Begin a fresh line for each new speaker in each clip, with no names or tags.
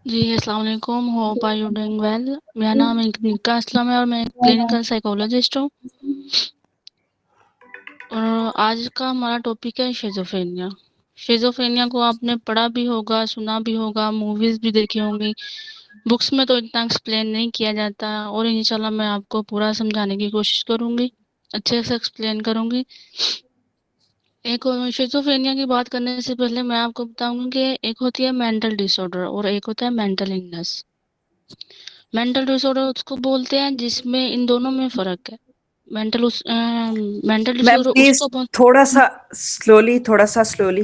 جی السلام علیکم، hope are you doing well. میرا نام نکا اسلم ہے اور میں کلینکل سائیکولوجسٹ ہوں، اور آج کا ہمارا ٹاپک ہے شیزوفرینیا۔ شیزوفرینیا کو آپ نے پڑھا بھی ہوگا، سنا بھی ہوگا، موویز بھی دیکھی ہوں گی۔ بکس میں تو اتنا ایکسپلین نہیں کیا جاتا، اور انشاءاللہ میں آپ کو پورا سمجھانے کی کوشش کروں گی، اچھے سے ایکسپلین کروں گی۔ ایک شیزوفرینیا کی بات کرنے سے پہلے میں آپ کو بتاؤں گی کہ ایک ہوتی ہے مینٹل ڈس آرڈر اور ایک ہوتا ہے مینٹل النس۔ مینٹل ڈس آرڈر اس کو بولتے ہیں جس میں ان دونوں میں فرق ہے۔ مینٹل ڈس
میم
آرڈر اس
پلیز
کو
تھوڑا سا سلولی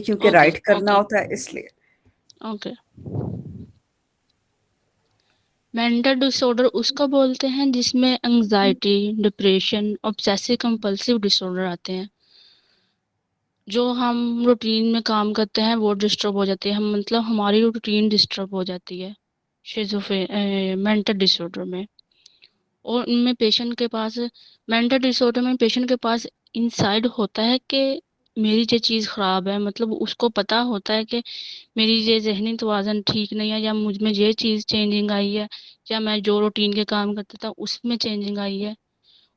کیونکہ
اوکے
رائٹ کرنا
اوکے
ہوتا ہے اس لیے۔
اوکے مینٹل ڈس آرڈر اس کو بولتے ہیں جس میں انگزائٹی، ڈپریشن، obsessive compulsive ڈس آرڈر آتے ہیں۔ جو ہم روٹین میں کام کرتے ہیں وہ ڈسٹرب ہو جاتی ہے، مطلب ہماری روٹین ڈسٹرب ہو جاتی ہے مینٹل ڈس آرڈر میں۔ اور ان میں پیشنٹ کے پاس مینٹل ڈس آرڈر میں پیشنٹ کے پاس انسائڈ ہوتا ہے کہ میری یہ چیز خراب ہے، مطلب اس کو پتا ہوتا ہے کہ میری یہ ذہنی توازن ٹھیک نہیں ہے، یا مجھ میں یہ چیز چینجنگ آئی ہے، یا میں جو روٹین کے کام کرتا تھا اس میں چینجنگ آئی ہے،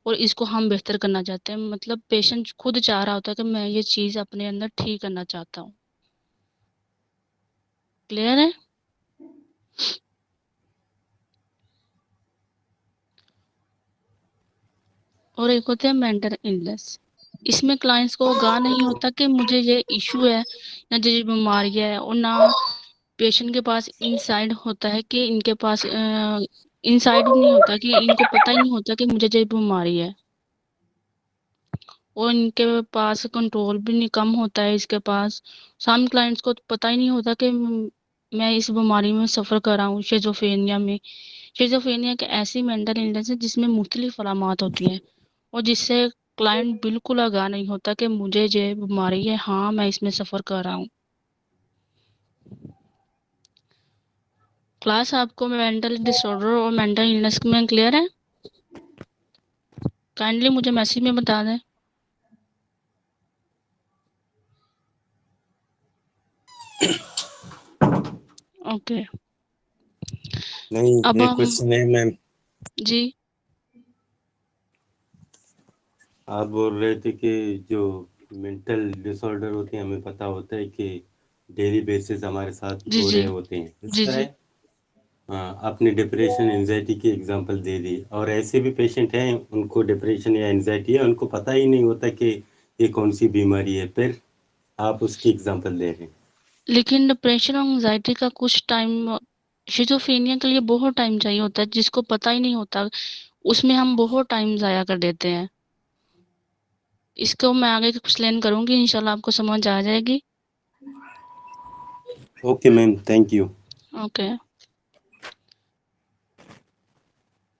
اور اس کو ہم بہتر کرنا چاہتے ہیں۔ مطلب پیشنٹ خود چاہ رہا ہوتا ہے کہ میں یہ چیز اپنے اندر ٹھیک کرنا چاہتا ہوں۔ کلیئر ہے؟ اور ایک ہوتا ہے مینٹل النس۔ اس میں کلائنٹس کو آگاہ نہیں ہوتا کہ مجھے یہ ایشو ہے یا یہ بیماری ہے، اور نہ پیشنٹ کے پاس انسائڈ ہوتا ہے کہ ان کے پاس انسائڈ نہیں ہوتا کہ ان کو پتہ ہی نہیں ہوتا کہ مجھے یہ بیماری ہے، اور ان کے پاس کنٹرول بھی نہیں، کم ہوتا ہے اس کے پاس۔ سام کلائنٹس کو پتہ ہی نہیں ہوتا کہ میں اس بیماری میں سفر کر رہا ہوں، شیزوفرینیا میں۔ شیزوفرینیا ایک ایسی مینٹل النس ہے جس میں مختلف علامات ہوتی ہیں، اور جس سے کلائنٹ بالکل آگاہ نہیں ہوتا کہ مجھے یہ بیماری ہے، ہاں میں اس میں سفر کر رہا ہوں۔ کلاس آپ کو مینٹل ڈس آرڈر اور مینٹل النس میں کلیئر ہے؟ کائنڈلی مجھے میسیج میں بتا دیں۔ اوکے
نہیں،
اب
ایک
ہم
کوشچن ہے میم۔
جی
آپ بول رہے تھے کہ جو مینٹل ڈس آرڈر ہوتے ہیں ہمیں پتہ ہوتا ہے کہ ڈیلی بیسس ہمارے ساتھ
جی
ہو
جی
رہے ہوتے ہیں،
جی
ایسا
جی
ہے؟ ہاں، آپ نے ڈپریشن انزائٹی کی اگزامپل دے دی، اور ایسے بھی پیشنٹ ہیں ان کو ڈپریشن یا انزائٹی ہے، ان کو پتہ ہی نہیں ہوتا کہ یہ کون سی بیماری ہے، پھر آپ اس کی اگزامپل دے رہے ہیں۔
لیکن ڈپریشن اور انگزائٹی کا کچھ ٹائم، شیزوفرینیا کے لیے بہت ٹائم چاہیے ہوتا ہے جس کو پتہ ہی نہیں ہوتا، اس میں ہم بہت ٹائم ضائع کر دیتے ہیں۔ اس کو میں آگے ایکسپلین کروں گی، انشاءاللہ آپ کو سمجھ آ جائے گی۔
Okay ma'am, thank you.
Okay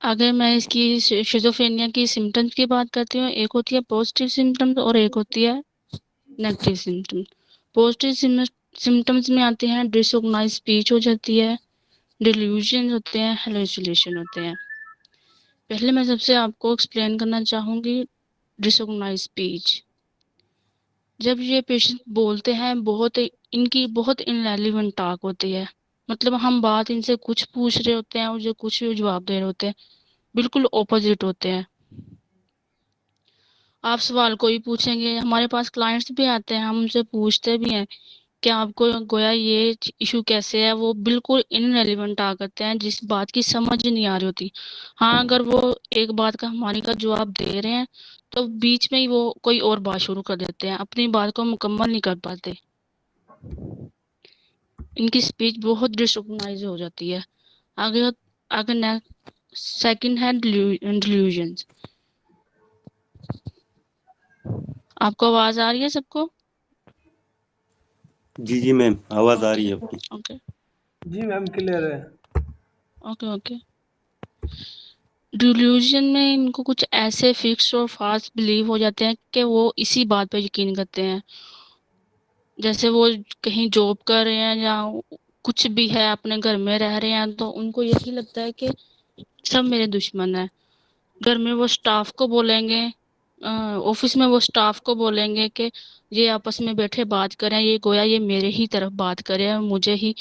آگے میں اس کی شیزوفرینیا کی سمٹمز کی بات کرتی ہوں۔ ایک ہوتی ہے پازیٹیو سمٹمز اور ایک ہوتی ہے نیگیٹیو سمٹمز۔ پازیٹیو سمٹمز میں آتے ہیں ڈس آرگنائز اسپیچ ہو جاتی ہے، ڈیلیوژن ہوتے ہیں، ہیلوسینیشن ہوتے ہیں۔ پہلے میں سب سے آپ کو ایکسپلین کرنا چاہوں گی ڈس آرگنائز اسپیچ۔ جب یہ پیشنٹ بولتے ہیں ان کی بہت انریلیونٹ ٹاک ہوتی ہے، مطلب ہم بات ان سے کچھ پوچھ رہے ہوتے ہیں اور جو کچھ جواب دے رہے ہوتے ہیں، بالکل اپوزٹ ہوتے ہیں۔ آپ سوال کوئی پوچھیں گے، ہمارے پاس کلائنٹس بھی آتے ہیں، ہم ان سے پوچھتے بھی ہیں کہ آپ کو گویا یہ ایشو کیسے ہے، وہ بالکل انریلیونٹ آ کرتے ہیں، جس بات کی سمجھ نہیں آ رہی ہوتی۔ ہاں اگر وہ ایک بات کا ہماری کا جواب دے رہے ہیں تو بیچ میں ہی وہ کوئی اور بات شروع کر دیتے ہیں، اپنی بات کو مکمل نہیں کر پاتے۔ ان کی اسپیچ بہت ڈس آرگنائز ہو جاتی ہے۔ آگے آگے سیکنڈ ہے ڈیلیوژنز۔ آپ کو آواز آ رہی ہے سب کو؟
جی جی میم، آواز آ
اوکے
رہی ہے آپ کی۔
اوکے
جی میم کلیئر ہے۔
اوکے اوکے ڈیلیوژن میں ان کو کچھ ایسے فکس اور فاسٹ بلیو ہو جاتے ہیں کہ وہ اسی بات پہ یقین کرتے ہیں، جیسے وہ کہیں جاب کر رہے ہیں یا کچھ بھی ہے، اپنے گھر میں رہ رہے ہیں، تو ان کو یہی لگتا ہے کہ سب میرے دشمن ہیں۔ گھر میں وہ سٹاف کو بولیں گے، آفس میں وہ سٹاف کو بولیں گے کہ یہ آپس میں بیٹھے بات کریں، یہ گویا یہ میرے ہی طرف بات کرے اور مجھے ہی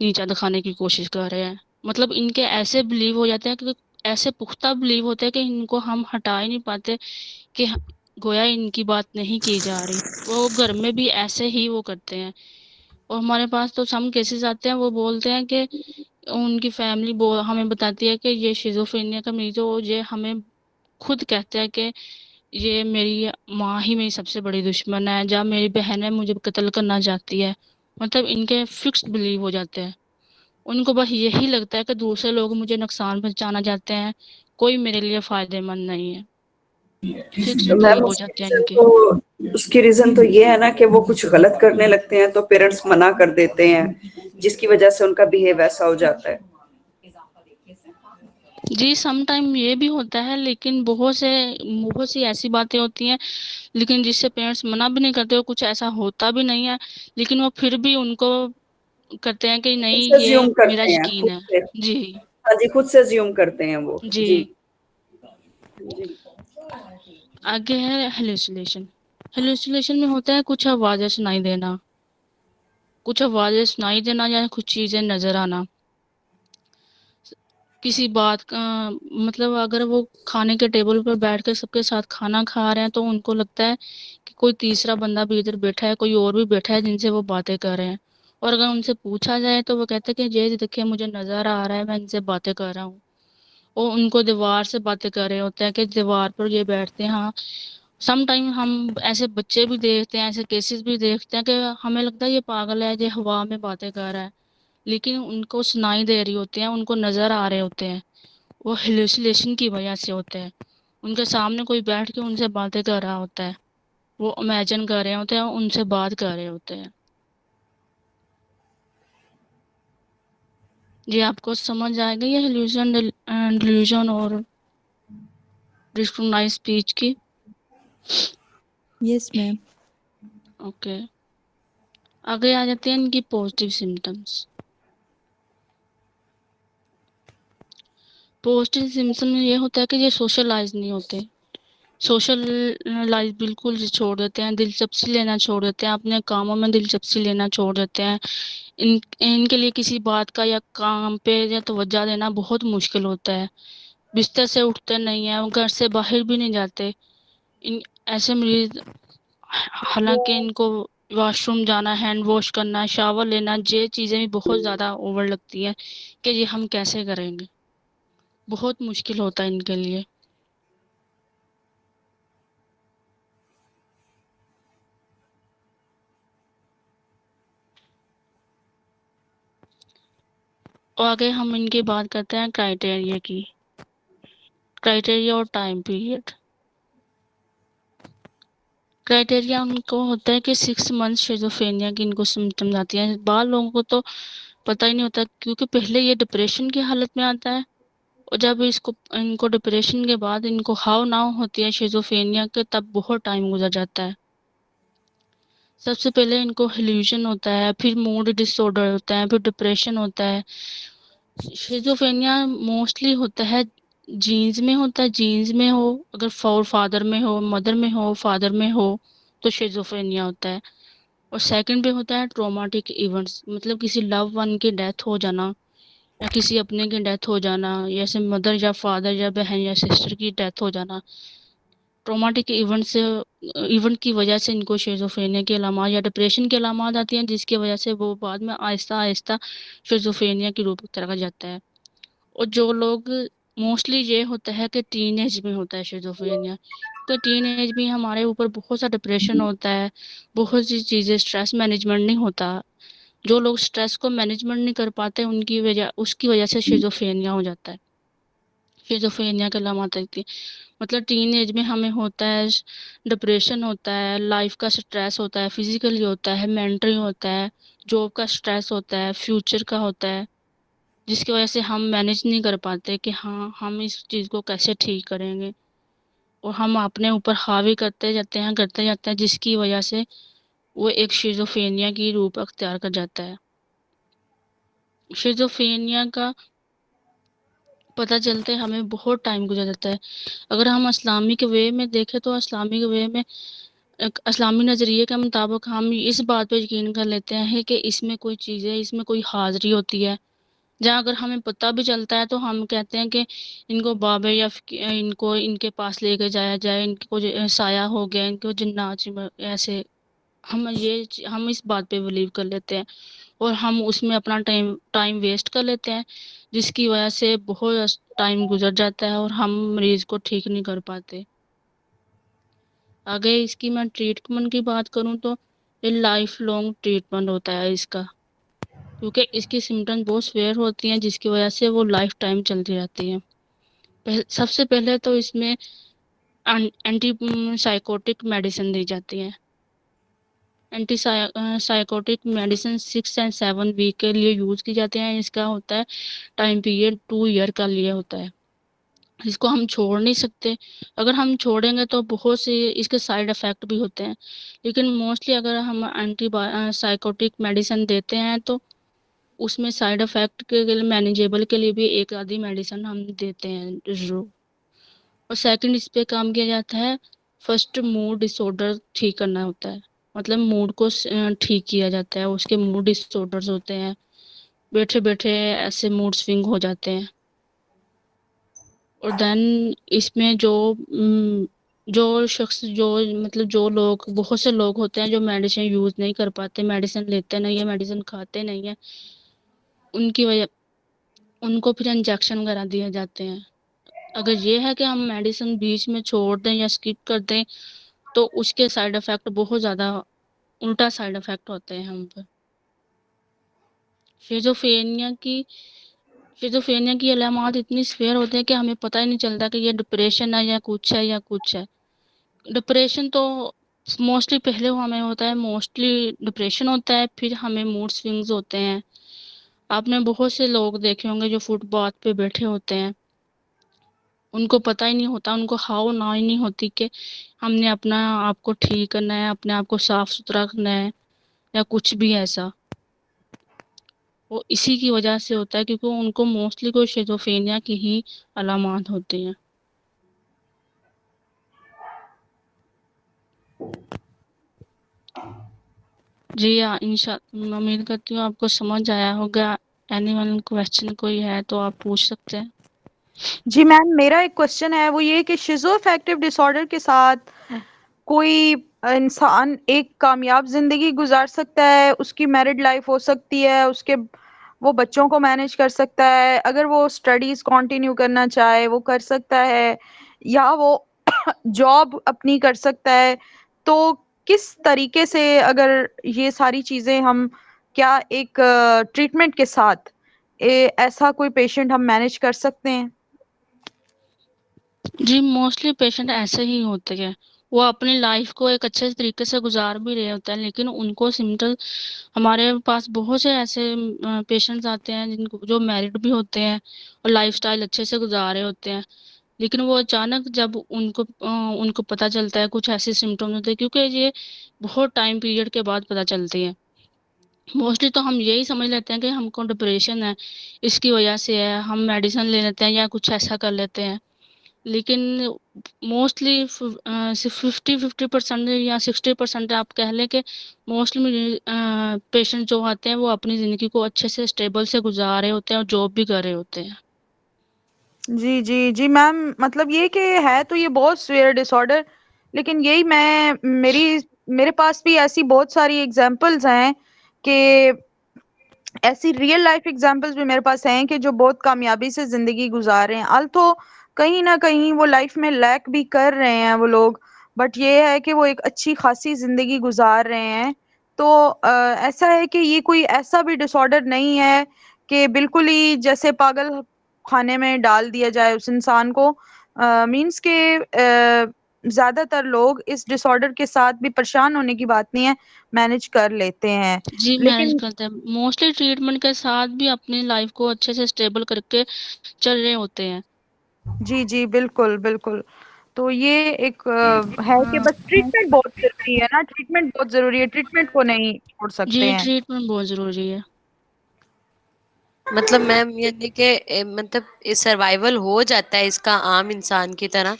نیچا دکھانے کی کوشش کر رہے ہیں. مطلب ان کے ایسے بلیو ہو جاتے ہیں کہ ایسے پختہ بلیو ہوتے ہیں کہ ان کو ہم ہٹا ہی نہیں پاتے کہ گویا ان کی بات نہیں کی جا رہی. وہ گھر میں بھی ایسے ہی وہ کرتے ہیں. اور ہمارے پاس تو سم کیسز آتے ہیں وہ بولتے ہیں کہ ان کی فیملی ہمیں بتاتی ہے کہ یہ شیزوفرینیا کا مریض ہو. یہ ہمیں خود کہتے ہیں کہ یہ میری ماں ہی میری سب سے بڑی دشمن ہے، جب میری بہن ہے مجھے قتل کرنا چاہتی ہے. مطلب ان کے فکسڈ بلیو ہو جاتے ہیں. ان کو بس یہی لگتا ہے کہ دوسرے لوگ مجھے نقصان پہنچانا چاہتے ہیں، کوئی میرے لیے فائدہ مند نہیں ہے. فکسڈ
تو
بلیو
میم
ہو جاتے ہیں ان کے.
اس کی ریزن تو یہ ہے نا کہ وہ کچھ غلط کرنے لگتے ہیں تو پیرنٹس منع کر دیتے ہیں، جس کی وجہ سے ان کا بیہیو ایسا ہو جاتا ہے.
جی سم ٹائم یہ بھی ہوتا ہے، لیکن بہت سی ایسی باتیں ہوتی ہیں لیکن جس سے پیرنٹس منع بھی نہیں کرتے، اور کچھ ایسا ہوتا بھی نہیں ہے لیکن وہ پھر بھی ان کو کرتے ہیں کہ
خود
نہیں
سے
یہ
زیوم
میرا
کرتے ہیں،
یقین
خود
ہے.
سے،
جی
ہاں جی، خود سے زیوم کرتے ہیں وہ.
جی.
جی جی.
آگے ہے ہیلوسینیشن. ہیلوسینیشن میں ہوتا ہے کچھ آوازیں سنائی دینا، یا کچھ چیزیں نظر آنا. کسی بات کا مطلب اگر وہ کھانے کے ٹیبل پر بیٹھ کے سب کے ساتھ کھانا کھا رہے ہیں تو ان کو لگتا ہے کہ کوئی تیسرا بندہ بھی ادھر بیٹھا ہے، کوئی اور بھی بیٹھا ہے جن سے وہ باتیں کر رہے ہیں. اور اگر ان سے پوچھا جائے تو وہ کہتے ہیں کہ یہ دیکھیں مجھے نظر آ رہا ہے، میں ان سے باتیں کر رہا ہوں. اور ان کو دیوار سے باتیں کر رہے ہوتے ہیں کہ دیوار پر یہ بیٹھتے ہیں. ہاں سم ٹائم ہم ایسے بچے بھی دیکھتے ہیں، ایسے کیسز بھی دیکھتے ہیں کہ ہمیں لگتا ہے یہ پاگل ہے، یہ ہوا میں باتیں کر رہا ہے، لیکن ان کو سنائی دے رہی ہوتی ہیں، ان کو نظر آ رہے ہوتے ہیں. وہ ہیلوسینیشن کی وجہ سے ہوتے ہیں. ان کے سامنے کوئی بیٹھ کے ان سے باتیں کر رہا ہوتا ہے، وہ امیجن کر رہے ہوتے ہیں، ان سے بات کر رہے ہوتے ہیں. جی آپ کو سمجھ آئے گا یہ ہیلوژن ڈیلیوژن اور ڈسکرمنائز اسپیچ کی؟
یس میم.
اوکے. آگے آ جاتے ہیں ان کی پازیٹیو سمٹمس. پازیٹیو سمٹم میں یہ ہوتا ہے کہ یہ سوشلائز نہیں ہوتے. سوشل لائف بالکل چھوڑ دیتے ہیں، دلچسپی لینا چھوڑ دیتے ہیں، اپنے کاموں میں دلچسپی لینا چھوڑ دیتے ہیں. ان کے لیے کسی بات کا یا کام پہ یا توجہ دینا بہت مشکل ہوتا ہے. بستر سے اٹھتے نہیں ہیں، وہ گھر سے باہر بھی نہیں جاتے. ایسے مریض حالانکہ ان کو واش روم جانا، ہینڈ واش کرنا، شاور لینا، یہ چیزیں بھی بہت زیادہ اوور لگتی ہیں کہ یہ ہم کیسے کریں گے. بہت مشکل ہوتا ہے ان کے لیے. اور آگے ہم ان کی بات کرتے ہیں کرائٹیریا کی. کرائٹیریا اور ٹائم پیریڈ. کرائٹیریا ان کو ہوتا ہے کہ 6 منتھ شیزوفرینیا کی ان کو سمٹمز آتی ہیں. بعض لوگوں کو تو پتہ ہی نہیں ہوتا کیونکہ پہلے یہ ڈپریشن کی حالت میں آتا ہے، اور جب ان کو ڈپریشن کے بعد ان کو ہاؤ ناؤ ہوتی ہے شیزوفرینیا کے، تب بہت ٹائم گزر جاتا ہے. سب سے پہلے ان کو ہیلوژن ہوتا ہے، پھر موڈ ڈس آرڈر ہوتا ہے، پھر ڈپریشن ہوتا ہے. شیزوفرینیا موسٹلی ہوتا ہے جینز میں ہوتا ہے. جینز میں ہو، اگر فادر میں ہو، مدر میں ہو، فادر میں ہو تو شیزوفرینیا ہوتا ہے. اور سیکنڈ پہ ہوتا ہے ٹروماٹک ایونٹس، مطلب کسی لو ون کی ڈیتھ ہو جانا یا کسی اپنے کی ڈیتھ ہو جانا، جیسے مدر یا فادر یا بہن یا سسٹر کی ڈیتھ ہو جانا. ٹروماٹک ایونٹ کی وجہ سے ان کو شیزوفرینیا کے علامات یا ڈپریشن کے علامات آتی ہیں، جس کی وجہ سے وہ بعد میں آہستہ آہستہ شیزوفرینیا کی روپ اختیار کر جاتا ہے. اور جو لوگ موسٹلی یہ ہوتا ہے کہ ٹین ایج میں ہوتا ہے شیزوفرینیا. تو ٹین ایج میں ہمارے اوپر بہت سا ڈپریشن ہوتا ہے، بہت سی چیزیں، اسٹریس مینجمنٹ نہیں ہوتا. جو لوگ اسٹریس کو مینجمنٹ نہیں کر پاتے اس کی وجہ سے شیزوفرینیا ہو جاتا ہے. شیزوفرینیا کے علامات آتی ہیں، مطلب ٹین ایج میں ہمیں ہوتا ہے ڈپریشن ہوتا ہے، لائف کا سٹریس ہوتا ہے، فزیکلی ہوتا ہے، مینٹلی ہوتا ہے، جاب کا سٹریس ہوتا ہے، فیوچر کا ہوتا ہے، جس کی وجہ سے ہم مینیج نہیں کر پاتے کہ ہاں ہم اس چیز کو کیسے ٹھیک کریں گے، اور ہم اپنے اوپر حاوی کرتے جاتے ہیں جس کی وجہ سے وہ ایک شیزوفرینیا کی روپ اختیار کر جاتا ہے. شیزوفرینیا کا پتہ چلتے ہمیں بہت ٹائم گزر جاتا ہے. اگر ہم اسلامک وے میں دیکھیں تو اسلامک وے میں ایک اسلامی نظریے کے مطابق ہم اس بات پہ یقین کر لیتے ہیں کہ اس میں کوئی چیز ہے، اس میں کوئی حاضری ہوتی ہے، جہاں اگر ہمیں پتہ بھی چلتا ہے تو ہم کہتے ہیں کہ ان کو بابے یا ان کو ان کے پاس لے کے جایا جائے، ان کو سایہ ہو گیا، ان کو جنات ایسے ہم اس بات پہ بلیو کر لیتے ہیں، اور ہم اس میں اپنا ٹائم ویسٹ کر لیتے ہیں، جس کی وجہ سے بہت ٹائم گزر جاتا ہے اور ہم مریض کو ٹھیک نہیں کر پاتے۔ آگے اس کی میں ٹریٹمنٹ کی بات کروں تو یہ لائف لانگ ٹریٹمنٹ ہوتا ہے اس کا، کیونکہ اس کی سمٹمز بہت سویئر ہوتی ہیں جس کی وجہ سے وہ لائف ٹائم چلتی رہتی ہیں۔ سب سے پہلے تو اس میں اینٹی سائیکوٹک میڈیسن دی جاتی ہیں۔ اینٹی سائیکوٹک میڈیسن 6 اور 7 ویک کے لیے یوز کی جاتے ہیں۔ اس کا ہوتا ہے ٹائم پیریڈ 2 ایئر کا لیے ہوتا ہے، اس کو ہم چھوڑ نہیں سکتے۔ اگر ہم چھوڑیں گے تو بہت سے اس کے سائیڈ افیکٹ بھی ہوتے ہیں، لیکن موسٹلی اگر ہم اینٹی سائیکوٹک میڈیسن دیتے ہیں تو اس میں سائیڈ افیکٹ کے مینیجیبل کے لیے بھی ایک آدھی میڈیسن ہم دیتے ہیں ضرور۔ اور سیکنڈ اس پہ کام کیا جاتا ہے، فرسٹ موڈ ڈس آرڈر ٹھیک کرنا ہوتا ہے، مطلب موڈ کو ٹھیک کیا جاتا ہے۔ اس کے موڈ ڈس آرڈرز ہوتے ہیں، بیٹھے بیٹھے ایسے موڈ سوئنگ ہو جاتے ہیں۔ اور دین اس میں جو شخص جو لوگ بہت سے لوگ ہوتے ہیں جو میڈیسن یوز نہیں کر پاتے، میڈیسن لیتے نہیں ہیں، میڈیسن کھاتے نہیں ہیں، ان کو پھر انجیکشن وغیرہ دیے جاتے ہیں۔ اگر یہ ہے کہ ہم میڈیسن بیچ میں چھوڑ دیں یا اسکپ کر دیں تو اس کے سائیڈ افیکٹ بہت زیادہ الٹا سائیڈ افیکٹ ہوتے ہیں ہم پر۔ شیزوفرینیا کی علامات اتنی سویئر ہوتے ہیں کہ ہمیں پتہ ہی نہیں چلتا کہ یہ ڈپریشن ہے یا کچھ ہے۔ ڈپریشن تو موسٹلی پہلے ہمیں ہوتا ہے، موسٹلی ڈپریشن ہوتا ہے، پھر ہمیں موڈ سوئنگز ہوتے ہیں۔ آپ نے بہت سے لوگ دیکھے ہوں گے جو فٹ پاتھ پہ بیٹھے ہوتے ہیں، ان کو پتہ ہی نہیں ہوتا، ان کو ہاؤ نہ ہی نہیں ہوتی کہ ہم نے اپنا آپ کو ٹھیک کرنا ہے، اپنے آپ کو صاف ستھرا رکھنا ہے یا کچھ بھی ایسا۔ وہ اسی کی وجہ سے ہوتا ہے کیونکہ ان کو موسٹلی کوئی شیزوفرینیا کی ہی علامات ہوتی ہیں۔ جی میں امید کرتی ہوں آپ کو سمجھ آیا ہوگا۔ اینی ون کویسچن کوئی ہے تو آپ پوچھ سکتے ہیں۔
جی میم، میرا ایک کوشچن ہے، وہ یہ کہ شیزو افیکٹو ڈس آرڈر کے ساتھ کوئی انسان ایک کامیاب زندگی گزار سکتا ہے، اس کی میرڈ لائف ہو سکتی ہے، اس کے وہ بچوں کو مینیج کر سکتا ہے، اگر وہ اسٹڈیز کنٹینیو کرنا چاہے وہ کر سکتا ہے، یا وہ جاب اپنی کر سکتا ہے، تو کس طریقے سے اگر یہ ساری چیزیں ہم کیا ایک ٹریٹمنٹ کے ساتھ ایسا کوئی پیشنٹ ہم مینیج کر سکتے ہیں؟
جی موسٹلی پیشنٹ ایسے ہی ہوتے ہیں، وہ اپنی لائف کو ایک اچھے طریقے سے گزار بھی رہے ہوتے ہیں، لیکن ان کو سمٹم، ہمارے پاس بہت سے ایسے پیشنٹس آتے ہیں جن کو جو میرڈ بھی ہوتے ہیں اور لائف سٹائل اچھے سے گزار رہے ہوتے ہیں، لیکن وہ اچانک جب ان کو پتہ چلتا ہے کچھ ایسے سمٹم ہوتے ہیں، کیونکہ یہ بہت ٹائم پیریڈ کے بعد پتہ چلتی ہے۔ موسٹلی تو ہم یہی سمجھ لیتے ہیں کہ ہم کو ڈپریشن ہے، اس کی وجہ سے ہے، ہم میڈیسن لے لیتے ہیں یا کچھ ایسا کر لیتے ہیں، لیکن موسٹلی 50% یا 60% آپ کہہ لیں کہ موسٹلی پیشنٹ جو آتے ہیں وہ اپنی زندگی کو اچھے سے اسٹیبل سے گزار رہے ہوتے ہیں اور جاب بھی کر رہے ہوتے ہیں۔
جی جی جی میم، مطلب یہ کہ ہے تو یہ بہت سویئر ڈس آرڈر، لیکن یہی میرے پاس بھی ایسی بہت ساری ایگزامپلز ہیں کہ ایسی ریئل لائف ایگزامپلز بھی میرے پاس ہیں کہ جو بہت کامیابی سے زندگی گزار رہے ہیں، التو کہیں نہ کہیں وہ لائف میں لیک بھی کر رہے ہیں وہ لوگ، بٹ یہ ہے کہ وہ ایک اچھی خاصی زندگی گزار رہے ہیں۔ تو ایسا ہے کہ یہ کوئی ایسا بھی ڈس آرڈر نہیں ہے کہ بالکل ہی جیسے پاگل خانے میں ڈال دیا جائے اس انسان کو، مینس کہ زیادہ تر لوگ اس ڈس آرڈر کے ساتھ بھی پریشان ہونے کی بات نہیں ہے، مینج کر لیتے ہیں۔
جی مینج
لیکن
کرتے ہیں، موسٹلی ٹریٹمنٹ کے ساتھ بھی اپنی لائف کو اچھے سے اسٹیبل کر کے چل رہے ہوتے ہیں۔
جی جی بالکل بالکل، تو یہ ایک ہے کہ بس ٹریٹمنٹ بہت ضروری ہے نا، ٹریٹمنٹ بہت ضروری ہے، ٹریٹمنٹ کو نہیں چھوڑ
جی
سکتے ہیں۔
ٹریٹمنٹ بہت ضروری ہے۔
مطلب میم یعنی کہ مطلب سروائیول ہو جاتا ہے اس کا عام انسان کی طرح،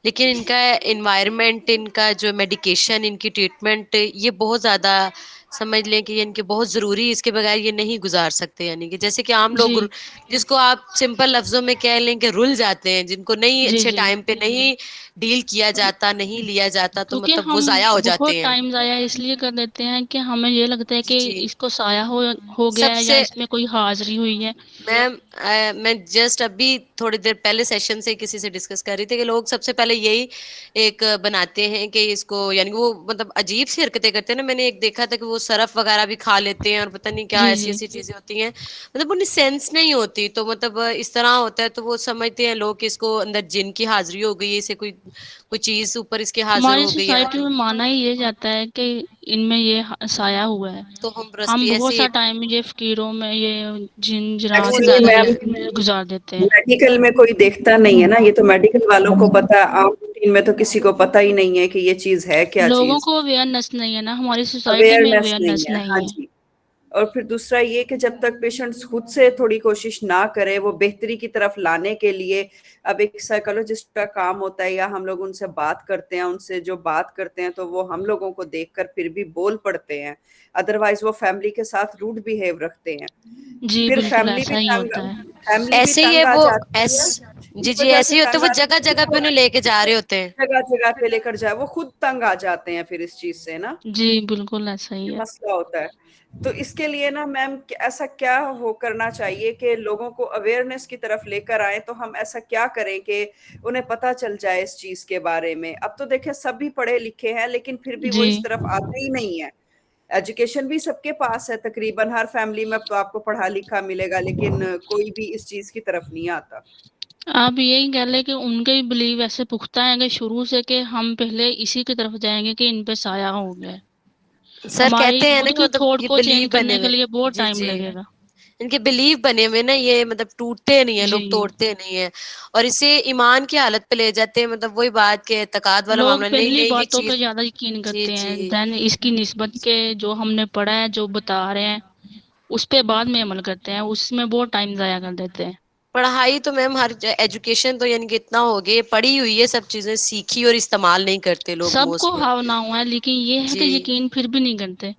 لیکن ان کا انوائرمنٹ، ان کا جو میڈیکیشن، ان کی ٹریٹمنٹ، یہ بہت زیادہ سمجھ لیں کہ یعنی کہ بہت ضروری، اس کے بغیر یہ نہیں گزار سکتے. یعنی کہ جیسے کہ عام لوگ
جی
جس کو آپ سمپل لفظوں میں کہہ لیں کہ رل جاتے ہیں، جن کو نہیں
جی
اچھے
جی
ٹائم پہ نہیں ڈیل کیا جاتا، نہیں لیا جاتا، تو
کیونکہ
مطلب وہ
ہم
ضائع ہو
بہت
جاتے ہیں.
ٹائم ضائع اس لیے کر دیتے ہیں کہ ہمیں یہ لگتا ہے کہ
جی
اس کو سایہ ہو گیا
سب
ہے یا
سے
اس میں کوئی حاضری ہوئی ہے.
میم میں جسٹ ابھی تھوڑی دیر پہلے سیشن سے کسی سے ڈسکس کر رہی تھی کہ لوگ سب سے پہلے یہی ایک بناتے ہیں کہ اس کو، یعنی وہ مطلب عجیب سی حرکتیں کرتے ہیں نا. میں نے ایک دیکھا تھا کہ وہ سرف وغیرہ بھی کھا لیتے ہیں اور پتہ نہیں کیا
جی
ایسی
جی
ایسی چیزیں ہوتی ہیں، مطلب انہیں سینس نہیں ہوتی. تو مطلب اس طرح ہوتا ہے تو وہ سمجھتے ہیں لوگ کہ اس کو اندر جن کی حاضری ہو گئی ہے، اسے کوئی چیز اوپر اس کے حاضر
ہماری
ہو گئی ہے.
سوسائٹی میں مانا ہی یہ جاتا ہے کہ ان میں یہ سایہ ہوا ہے.
تو ہم
ہم
پرستی
بہت
ایسے
سا ٹائم یہ فقیروں میں، یہ جن جرات
ایکچولی
زیادہ
میم
گزار دیتے ہیں.
میڈیکل میں کوئی دیکھتا نہیں ہے نا، یہ تو میڈیکل والوں کو پتا ہے، عام روٹین میں تو کسی کو پتا ہی نہیں ہے کہ یہ چیز ہے کیا
لوگوں
چیز.
کو اویئرنیس نہیں ہے نا، ہماری سوسائٹی میں
اویئرنیس نہیں
اویئرنیس
ہے. ہاں
نہیں ہے.
جی. اور پھر دوسرا یہ کہ جب تک پیشنٹس خود سے تھوڑی کوشش نہ کرے وہ بہتری کی طرف لانے کے لیے، اب ایک سائیکولوجسٹ کا کام ہوتا ہے، یا ہم لوگ ان سے بات کرتے ہیں، ان سے جو بات کرتے ہیں تو وہ ہم لوگوں کو دیکھ کر پھر بھی بول پڑتے ہیں، ادروائز وہ فیملی کے ساتھ روڈ بیہیو رکھتے ہیں.
جی
پھر
بالکل ایسا ہی ہوتا ہے.
فیملی بھی
ایسے ہی ہے
تنگ آ
وہ
جاتی ہے.
جی
اس
جی
وجہ
ایسے
سے
ہی ہوتے،
تنگ
وہ
آتی
جگہ جگہ پہ انہیں لے کے جا رہے ہوتے ہیں.
جگہ جگہ پہ لے کر جائے، وہ خود تنگ آ جاتے ہیں پھر اس چیز سے نا.
جی بالکل ایسا ہی
یہ
ہے.
مسئلہ ہوتا ہے. تو اس کے لیے نا میم ایسا کیا کرنا چاہیے کہ لوگوں کو اویئرنیس کی طرف لے کر آئیں. تو ہم ایسا کیا کریں کہ انہیں پتا چل جائے اس چیز کے بارے میں. اب تو دیکھیں سب بھی پڑھے لکھے ہیں لیکن پھر بھی وہ
جی
اس طرف آتے ہی نہیں ہے. ایجوکیشن بھی سب کے پاس ہے تقریباً ہر فیملی میں، اب تو آپ کو پڑھا لکھا ملے گا لیکن کوئی بھی اس چیز کی طرف نہیں آتا.
آپ یہی کہہ لیں کہ ان کے بلیو ایسے پختہ ہیں کہ شروع سے کہ ہم پہلے اسی کی طرف جائیں گے کہ ان پہ سایہ ہو گیا ہے.
سر
ہماری
کہتے ہیں نا
خود
کہ
کی
مطلب
تھوٹ
یہ
کو
بلیو
چینج
بنے
کرنے کے
ہوئے،
لیے بہت
جی
ٹائم
جی
لگے گا.
ان کے بلیو بنے ہوئے نا، یہ مطلب ٹوٹتے نہیں ہیں، لوگ
جی
توڑتے نہیں ہیں اور اسے ایمان کی حالت پہ لے جاتے ہیں. مطلب وہی بات کہ اعتقاد والا
لوگ
معاملہ، نہیں
پہلی
نہیں یہ
باتوں پہ
چیز.
زیادہ یقین
جی
کرتے ہیں،
جی
دین اس کی نسبت کے جو ہم نے پڑھا ہے، جو بتا رہے ہیں اس پہ بعد میں عمل کرتے ہیں، اس میں بہت ٹائم ضائع کر دیتے ہیں.
پڑھائی تو میم ہر ایجوکیشن تو یعنی کہ اتنا ہوگی، پڑھی ہوئی ہے، سب چیزیں سیکھی اور استعمال نہیں کرتے لوگ
سب کو
موسٹلی.
ہاو نہ ہوا ہے لیکن یہ ہے کہ
جی
یقین پھر بھی نہیں کرتے.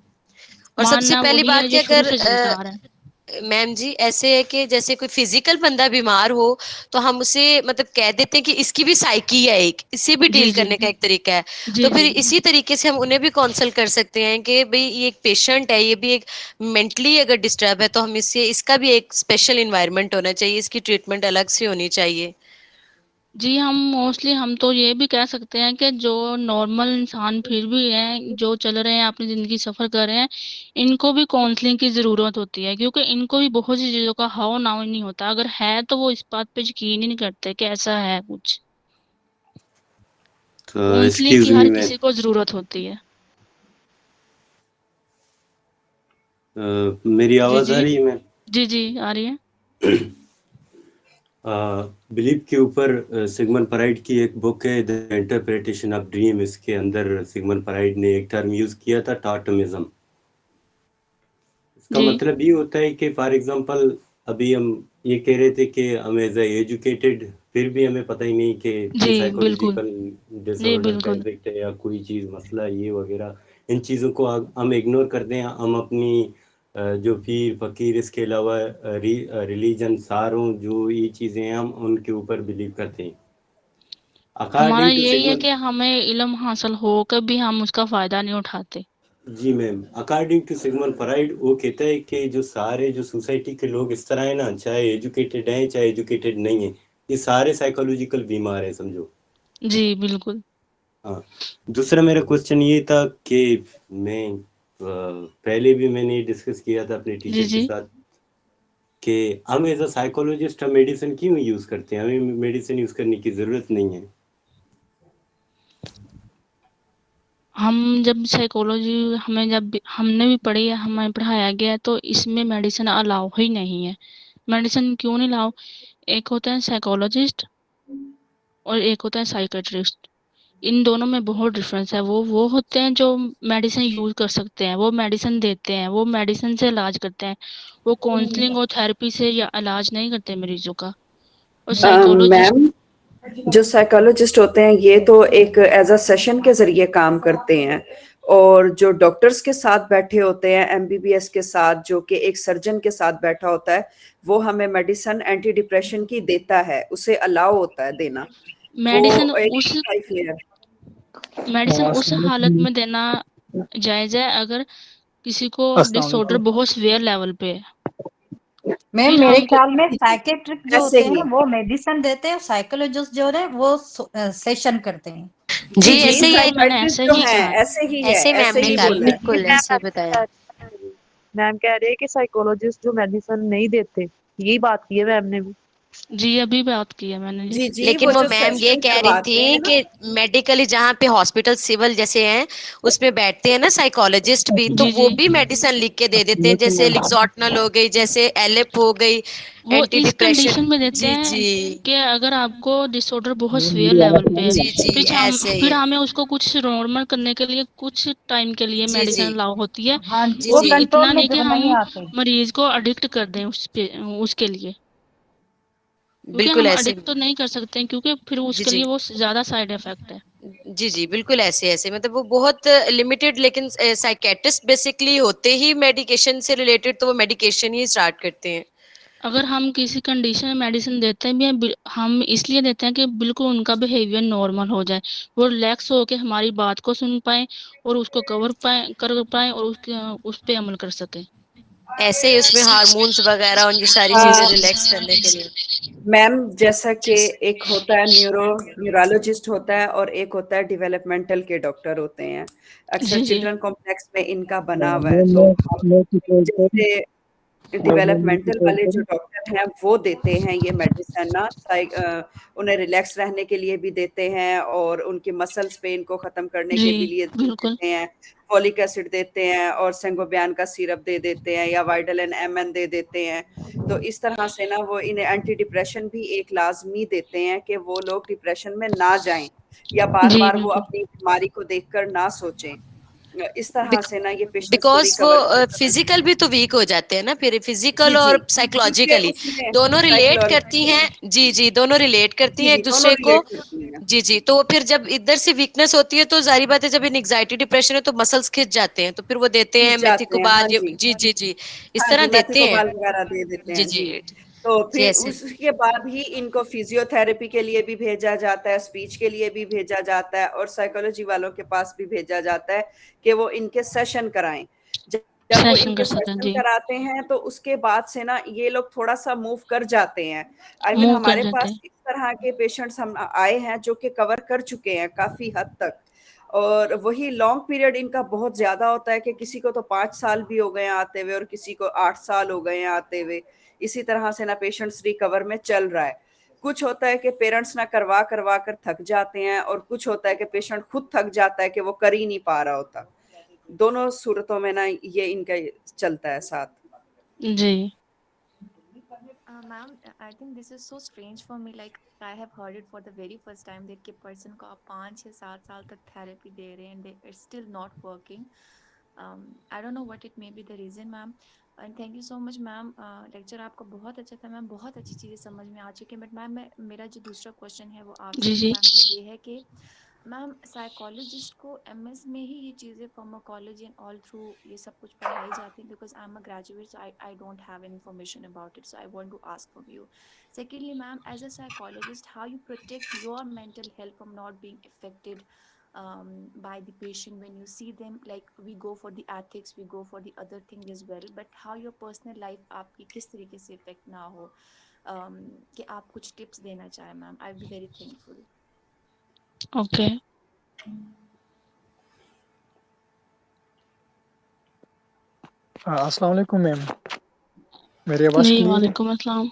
اور سب سے
ماننا
پہلی
وہی ہے
بات
جو
کہ
شروع
اگر
سے چلتا آ رہا ہے.
میم جی ایسے ہے کہ جیسے کوئی فزیکل بندہ بیمار ہو تو ہم اسے مطلب کہہ دیتے ہیں کہ اس کی بھی سائیکی ہے، ایک اسے بھی ڈیل
جی جی
کرنے کا ایک طریقہ ہے. تو
جی
پھر
جی
اسی طریقے سے ہم انہیں بھی کونسل کر سکتے ہیں کہ بھئی یہ ایک پیشنٹ ہے، یہ بھی ایک مینٹلی اگر ڈسٹرب ہے تو ہم اس کا بھی ایک اسپیشل انوائرمنٹ ہونا چاہیے، اس کی ٹریٹمنٹ الگ سے ہونی چاہیے.
جی ہم موسٹلی ہم تو یہ بھی کہہ سکتے ہیں کہ جو نارمل انسان پھر بھی ہیں، جو چل رہے ہیں اپنی زندگی سفر کر رہے ہیں، ان کو بھی کاؤنسلنگ کی ضرورت ہوتی ہے کیونکہ ان کو بھی بہت سی چیزوں کا ہاؤ ناؤ نہیں ہوتا. اگر ہے تو وہ اس بات پہ یقین ہی نہیں کرتے کہ ایسا ہے کچھ.
تو
کاؤنسلنگ
ایکسکیوز
کی ہر
می میں
کسی کو ضرورت ہوتی ہے.
میری
جی
آواز
جی
آ رہی ہے میں؟
جی جی آ رہی ہے.
بلیف کے اوپر سگمنڈ فرائڈ کی ایک بک ہے دی انٹرپریٹیشن آف ڈریم. اس کے اندر سگمنڈ فرائڈ نے ایک ٹرم یوز کیا تھا، ٹاٹمزم. اس کا
جی
مطلب یہ ہوتا ہے کہ فار ایگزامپل ابھی ہم یہ کہہ رہے تھے کہ ہم ایز اے ایجوکیٹڈ پھر بھی ہمیں پتہ ہی نہیں کہ کوئی
جی بالکل.
سائیکولوجیکل ڈس
جی
آرڈر کا
بالکل.
افیکٹ ہے یا کوئی چیز مسئلہ یہ وغیرہ. ان چیزوں کو ہم اگنور کرتے ہیں. ہم اپنی جو پیر فقیر اس کے علاوہ ریلیجن ساروں جو یہ چیزیں ہیں ہم ان کے اوپر بلیو کرتے ہیں.
ہمارا
اکارڈنگ ٹو
یہی ہے
سیگمنڈ،
کہ ہمیں علم حاصل ہو کر بھی ہم اس کا فائدہ نہیں اٹھاتے.
جی میم، اکارڈنگ ٹو سیگمنڈ فرائڈ وہ کہتا ہے کہ جو سارے جو سوسائٹی کے لوگ اس طرح ہیں نا، چاہے ایجوکیٹڈ ہیں چاہے ایجوکیٹڈ نہیں ہیں، یہ سارے سائیکولوجیکل بیمار ہیں سمجھو.
جی بالکل.
ہاں. دوسرا میرا کوشچن یہ تھا کہ میں پہلے بھی میں نے ڈسکس کیا تھا اپنے
جی
ٹیچر کے
جی
ساتھ کہ ہم ایز اے سائیکولوجسٹ ہم میڈیسن کیوں یوز کرتے ہیں؟ ہمیں میڈیسن یوز کرنے کی ضرورت نہیں ہے.
ہم جب سائیکولوجی جب ہم نے بھی پڑھی ہے، ہمیں پڑھایا گیا ہے، تو اس میں میڈیسن الاؤ ہی نہیں ہے. میڈیسن کیوں نہیں لاؤ؟ ایک ہوتا ہے سائیکولوجسٹ اور ایک ہوتا ہے سائیکٹرسٹ. ان دونوں میں بہت ڈفرینس ہے. وہ ہوتے ہیں جو میڈیسن یوز کر سکتے ہیں, وہ میڈیسن دیتے ہیں, وہ میڈیسن سے علاج کرتے ہیں, وہ کاؤنسلنگ اور تھراپی سے یا علاج نہیں کرتے مریضوں کا. اور سائیکولوجسٹ
میم جو سائیکالوجسٹ ہوتے ہیں یہ تو ایک ایز اے سیشن کے ذریعے کام کرتے ہیں, اور جو ڈاکٹرز کے ساتھ بیٹھے ہوتے ہیں MBBS کے ساتھ, جو کہ ایک سرجن کے ساتھ بیٹھا ہوتا ہے, وہ ہمیں میڈیسن اینٹی ڈپریشن کی دیتا ہے, اسے الاؤ ہوتا ہے دینا.
میڈیسن
وہ ایک
اس حالت میں دینا جائز ہے اگر کسی کو
السلام
ڈس آرڈر
علیکم.
بہت سویئر لیول پہ ہے.
میم
پھر
میرے
ہم
خیال میں سائکیٹرک جو
ایسے
ہوتے ہیں
ہی
وہ میڈیسن دیتے ہیں, سائیکولوجسٹ جو ہے وہ سیشن کرتے ہیں.
جی
جی
ایسے ہی ہے.
میں نے ایسے
سائیکیٹرسٹ جو
ہی
ہیں
کہا.
ایسے ہی ہے,
ایسے میم
ایسے
نے
ہی
کہا,
بولا ہے.
بالکل ایسے بتایا.
میم کہہ رہے ہیں کہ سائیکولوجسٹ جو میڈیسن نہیں دیتے, یہی بات کی ہے میم نے بھی.
جی ابھی بات کی ہے میں نے.
جی جی
لیکن وہ
جو
میم یہ
سیشن
کہہ رہی
کرواتے ہیں
تھی
نا,
کہ میڈیکلی جہاں پہ ہاسپٹل سول جیسے ہیں اس میں بیٹھتے ہیں نا سائیکولوجسٹ بھی, تو
جی
وہ
جی
بھی میڈیسن لکھ کے دے دیتے ہیں, جیسے لگزاٹنل ہو گئی, جیسے ایلپ ہو گئی,
وہ
اینٹی
اس
ڈپریشن.
کنڈیشن میں دیتے
جی
ہیں
جی
کہ اگر آپ کو ڈس آرڈر بہت سویئر لیول پہ ہے,
جی جی ایسے ہی
پھر
ہے.
ہمیں اس کو کچھ نارمل کرنے کے لیے کچھ ٹائم کے لیے
جی
میڈیسن
جی
الاؤ ہوتی ہے.
ہاں
جی
وہ
وہ
جی
کنٹرول
اتنا
میں
نہیں کہ
جو
ہم
نہیں آتے.
مریض کو اڈکٹ کر دیں اس کے لیے, کیونکہ
بالکل
ہم
ایسے.
اڈکٹ تو نہیں کر سکتے کیونکہ پھر اس
جی
کے
جی
لیے وہ زیادہ سائڈ افیکٹ ہے.
جی جی بالکل ایسے مطلب وہ بہت لمیٹڈ, لیکن سائکیٹرسٹ بیسکلی ہوتے ہی میڈیکیشن سے ریلیٹڈ, تو وہ میڈیکیشن ہی اسٹارٹ کرتے ہیں.
اگر ہم کسی کنڈیشن میں میڈیسن دیتے ہیں بھی, ہم اس لیے دیتے ہیں کہ بالکل ان کا بیہیویئر نارمل ہو جائے, وہ ریلیکس ہو کے ہماری بات کو سن پائیں اور اس کو کر پائیں اور اس پہ عمل کر سکیں.
ایسے ہی اس میں ہارمونس وغیرہ ان کی ساری چیزیں ریلیکس کرنے کے لیے.
میم جیسا کہ ایک ہوتا ہے نیورولوجسٹ ہوتا ہے, اور ایک ہوتا ہے ڈیولپمنٹل کے ڈاکٹر ہوتے ہیں. اکثر
جی جی
چلڈرن کمپلیکس میں ان کا بنا ہوا ہے, تو جیسے ڈیولپمنٹل والے جو ڈاکٹر ہیں وہ دیتے ہیں یہ میڈیسن نا, انہیں ریلیکس رہنے کے لیے بھی دیتے ہیں, اور ان کی مسلز پین کو ختم کرنے کے
جی
بھی لیے
بالکل.
دیتے ہیں, فولک ایسڈ دیتے ہیں, اور سینگوبیان کا سیرپ دے دیتے ہیں, یا وائڈلن MN دے دیتے ہیں. تو اس طرح سے نا وہ انہیں اینٹی ڈپریشن بھی ایک لازمی دیتے ہیں کہ وہ لوگ ڈپریشن میں نہ جائیں, یا بار
جی
بار وہ
بالکل.
اپنی بیماری کو دیکھ کر نہ سوچیں. اس طرح سے نا یہ پیشنٹس کو
بیکاز وہ
ریکور.
فزیکل بھی تو ویک ہو جاتے ہیں نا, پھر فزیکل
جی
اور
جی کیونکہ
سائیکولوجیکلی
اس میں
دونوں ریلیٹ کرتی
سائیکولوجیکلی
ہیں. جی جی دونوں ریلیٹ کرتی
جی
ہیں
جی
ایک
دونوں
دوسرے کو.
ریلیٹ کرتی ہیں.
جی جی تو پھر جب ادھر سے ویکنیس ہوتی ہے تو ظاہر بات ہے, جب انگزائٹی ڈپریشن ہے تو مسلس کھنچ جاتے ہیں, تو پھر وہ دیتے ہیں
کھنچ جاتے ہیں. ہاں
میتھیکوبال.
جی
جی جی جی اس
ہاں
طرح
جی
دیتے ہیں.
میتھیکوبال وغیرہ دے دیتے
جی
ہیں.
جی
جی تو
جی
پھر
ایسے.
اس کے بعد ہی ان کو فزیو تھراپی کے لیے بھی بھیجا جاتا ہے, اسپیچ کے لیے بھی بھیجا جاتا ہے, اور سائیکولوجی والوں کے پاس بھی بھیجا جاتا ہے کہ وہ ان کے سیشن کرائیں. جب وہ ان
سیشن
کے
کر سکتے ہیں.
سیشن
جی
کراتے ہیں تو اس کے بعد سے نا یہ لوگ تھوڑا سا موو کر جاتے ہیں.
موو کر
ہمارے
جاتے
پاس
ہیں.
اس طرح کے پیشنٹس ہم آئے ہیں جو کہ کور کر چکے ہیں کافی حد تک, اور وہی لانگ پیریڈ ان کا بہت زیادہ ہوتا ہے کہ کسی کو تو 5 سال بھی ہو گئے ہیں آتے ہوئے, اور کسی کو 8 سال ہو گئے ہیں آتے ہوئے. اسی طرح سے نا پیشنٹس ریکور میں چل رہا ہے. کچھ ہوتا ہے کہ پیرنٹس نہ کروا کر تھک جاتے ہیں, اور کچھ ہوتا ہے کہ پیشنٹ خود تھک جاتا ہے کہ وہ کر ہی نہیں پا رہا ہوتا. دونوں صورتوں میں نا یہ ان کا چلتا ہے ساتھ.
جی
Ma'am, I think this is so strange for me. Like I have heard it for the very first time that کہ person کو آپ 5 6 7 سال تک therapy دے رہے ہیں and it's still not working. I don't know what it may be the reason, ma'am. And thank you so much, ma'am. Lecture آپ کا بہت اچھا تھا, میم بہت اچھی چیزیں سمجھ میں آ چکی ہیں. بٹ میم میرا جو دوسرا کوشچن ہے وہ آپ سے
جی جی
میم یہ ہے کہ میم سائیکالوجسٹ کو MS میں ہی یہ چیزیں فارماکالوجی اینڈ آل تھرو یہ سب کچھ پڑھائی جاتی ہیں, because I am a graduate, so I don't have information about it, so I want to ask from you. Secondly, ma'am, as a psychologist, how you protect your mental health from not being affected by the patient when you see them? Like we go for the ethics, we go for the other thing as well, but how your personal life آپ کی کس طریقے سے effect نہ ہو, کہ آپ کچھ tips دینا چاہیں میم. آئی بی ویری تھینکفل.
اوکے.
السلام علیکم میم, میری آواز
جی
کلیئر ہے؟
وعلیکم السلام.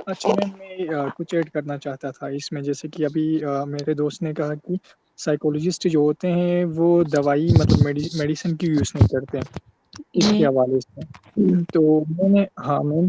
اچھا میم میں کچھ ایڈ کرنا چاہتا تھا اس میں, جیسے کہ ابھی میرے دوست نے کہا کہ سائیکولوجسٹ جو ہوتے ہیں وہ دوائی مطلب میڈیسن کی یوز نہیں کرتے اس
جی
کے حوالے سے. تو میں نے ہاں میم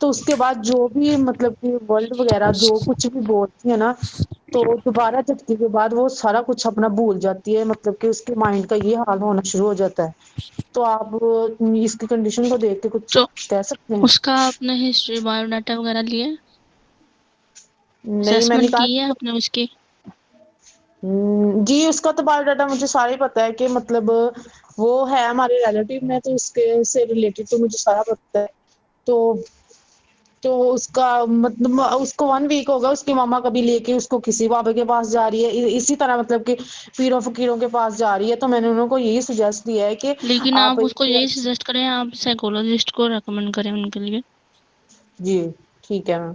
تو اس کے بعد جو بھی مطلب کہ ورلڈ وغیرہ جو کچھ بھی بولتی ہے نا تو دوبارہ جھٹکے کے بعد وہ سارا کچھ اپنا بھول جاتی ہے، مطلب کہ اس کے مائنڈ کا یہ حال ہونا شروع ہو جاتا ہے. تو آپ اس کی کنڈیشن کو دیکھ کے کچھ
تو
کہہ سکتے ہیں؟
اس کا آپ نے ہسٹری بایو ڈاٹا وغیرہ لیا ہے؟
نہیں، میں نے
اسیسمنٹ
کہا
کی ہے آپ نے اس کی؟
جی اس کا تو بایو ڈاٹا مجھے سارا ہی پتا ہے کہ مطلب وہ ہے ہمارے ریلیٹیو میں، تو اس کے سے ریلیٹڈ تو مجھے سارا پتا ہے. تو اس کا مطلب اس کو 1 ویک ہوگا اس کی ماما کبھی لے کے اس کو کسی بابا کے پاس جا رہی ہے، اسی طرح مطلب کہ پیروں فقیروں کے پاس جا رہی ہے. تو میں نے انہوں کو یہی سجیسٹ دیا ہے کہ
لیکن آپ اس کو
کے
یہی سجیسٹ کریں، آپ سائیکولوجسٹ کو ریکمینڈ کریں ان کے لیے.
جی ٹھیک ہے میم.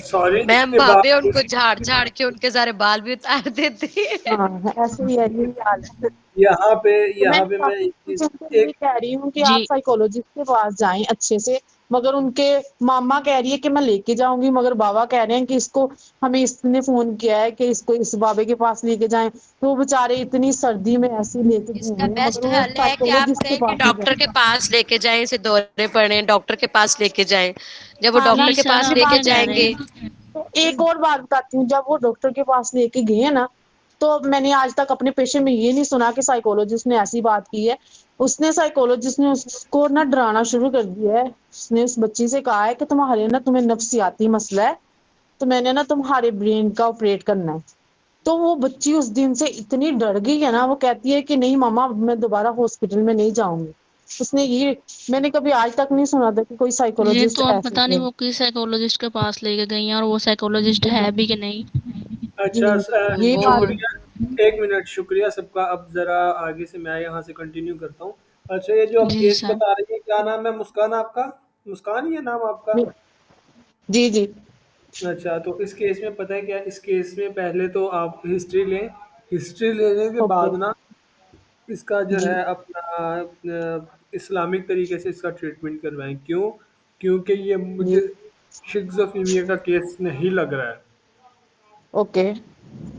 سوری اس
میم
کے
بھابھی ان کو
بعد
جھاڑ کے ان کے سارے بال بھی اتار دیتی ہے.
ہاں ایسے ہی ہے، یہی حال ہے.
یہاں پہ
تو میں
میں ایک
کچھ
چیز
ان کو
ایک
یہی کہہ رہی ہوں کہ
جی
آپ سائیکولوجسٹ کے پاس جائیں اچھے سے، مگر ان کے ماما کہہ رہی ہے کہ میں لے کے جاؤں گی، مگر بابا کہہ رہے ہیں کہ اس کو ہمیں اس نے فون کیا ہے کہ اس کو اس بابے کے پاس لے کے جائیں. تو وہ بےچارے اتنی سردی میں ایسے لے کے
اس کا
گھوم رہے ہیں، مگر
بیسٹ
وہ
حل ہے کہ آپ
سائیکولوجسٹ کے
کہیں کہ
پاس نہیں
ڈاکٹر کے
جاتے.
پاس لے کے جائیں، اسے دورے پڑیں، ڈاکٹر کے پاس لے کے جائیں. جب وہ
ہاں میں
ڈاکٹر
جی
کے
سر،
پاس
آپ
لے کے
کیا کہہ
جائیں
رہے
گے.
ہیں؟
ایک اور بات بتاتی ہوں، جب وہ ڈاکٹر کے پاس لے کے گئے ہیں نا تو میں نے آج تک اپنے پیشے میں یہ نہیں سنا کہ سائیکولوجسٹ نے ایسی بات کی ہے. اس نے سائیکولوجسٹ نے اس کو نا ڈرانا شروع کر دیا ہے. اس نے اس بچی سے کہا ہے کہ تمہیں نفسیاتی مسئلہ ہے، تو میں نے نا تمہارے برین کا آپریٹ کرنا ہے. تو وہ بچی اس دن سے اتنی ڈر گئی ہے نا، وہ کہتی ہے کہ نہیں ماما میں دوبارہ ہاسپٹل میں نہیں جاؤں گی. اس نے یہ میں نے کبھی آج تک نہیں سنا تھا کہ کوئی
یہ
سائیکولوجسٹ
تو اب
ایسی
پتہ نہیں
ہے.
وہ کس سائیکولوجسٹ کے پاس لے کے گئی ہیں اور وہ سائیکولوجسٹ ہے بھی کہ نہیں.
جی
اچھا
یہ
وہ
بات
شکریہ، 1 منٹ، شکریہ سب کا. اب ذرا آگے سے میں یہاں سے کنٹینیو کرتا ہوں. اچھا یہ جو آپ
جی
کیس
سر.
بتا رہی ہیں، کیا نام ہے؟ مسکان آپ کا؟ مسکان ہی ہے نام آپ کا؟
جی جی
اچھا تو اس کیس میں پتہ ہے کیا، اس کیس میں پہلے تو آپ ہسٹری لیں. ہسٹری لینے کے
اوکے.
بعد نا اس کا جو
جی
ہے اپنا اسلامک طریقے سے اس کا ٹریٹمنٹ کروائیں. کیوں؟ کیونکہ یہ
جی
مجھے شگزوفیمیا کا کیس نہیں لگ رہا ہے.
اوکے.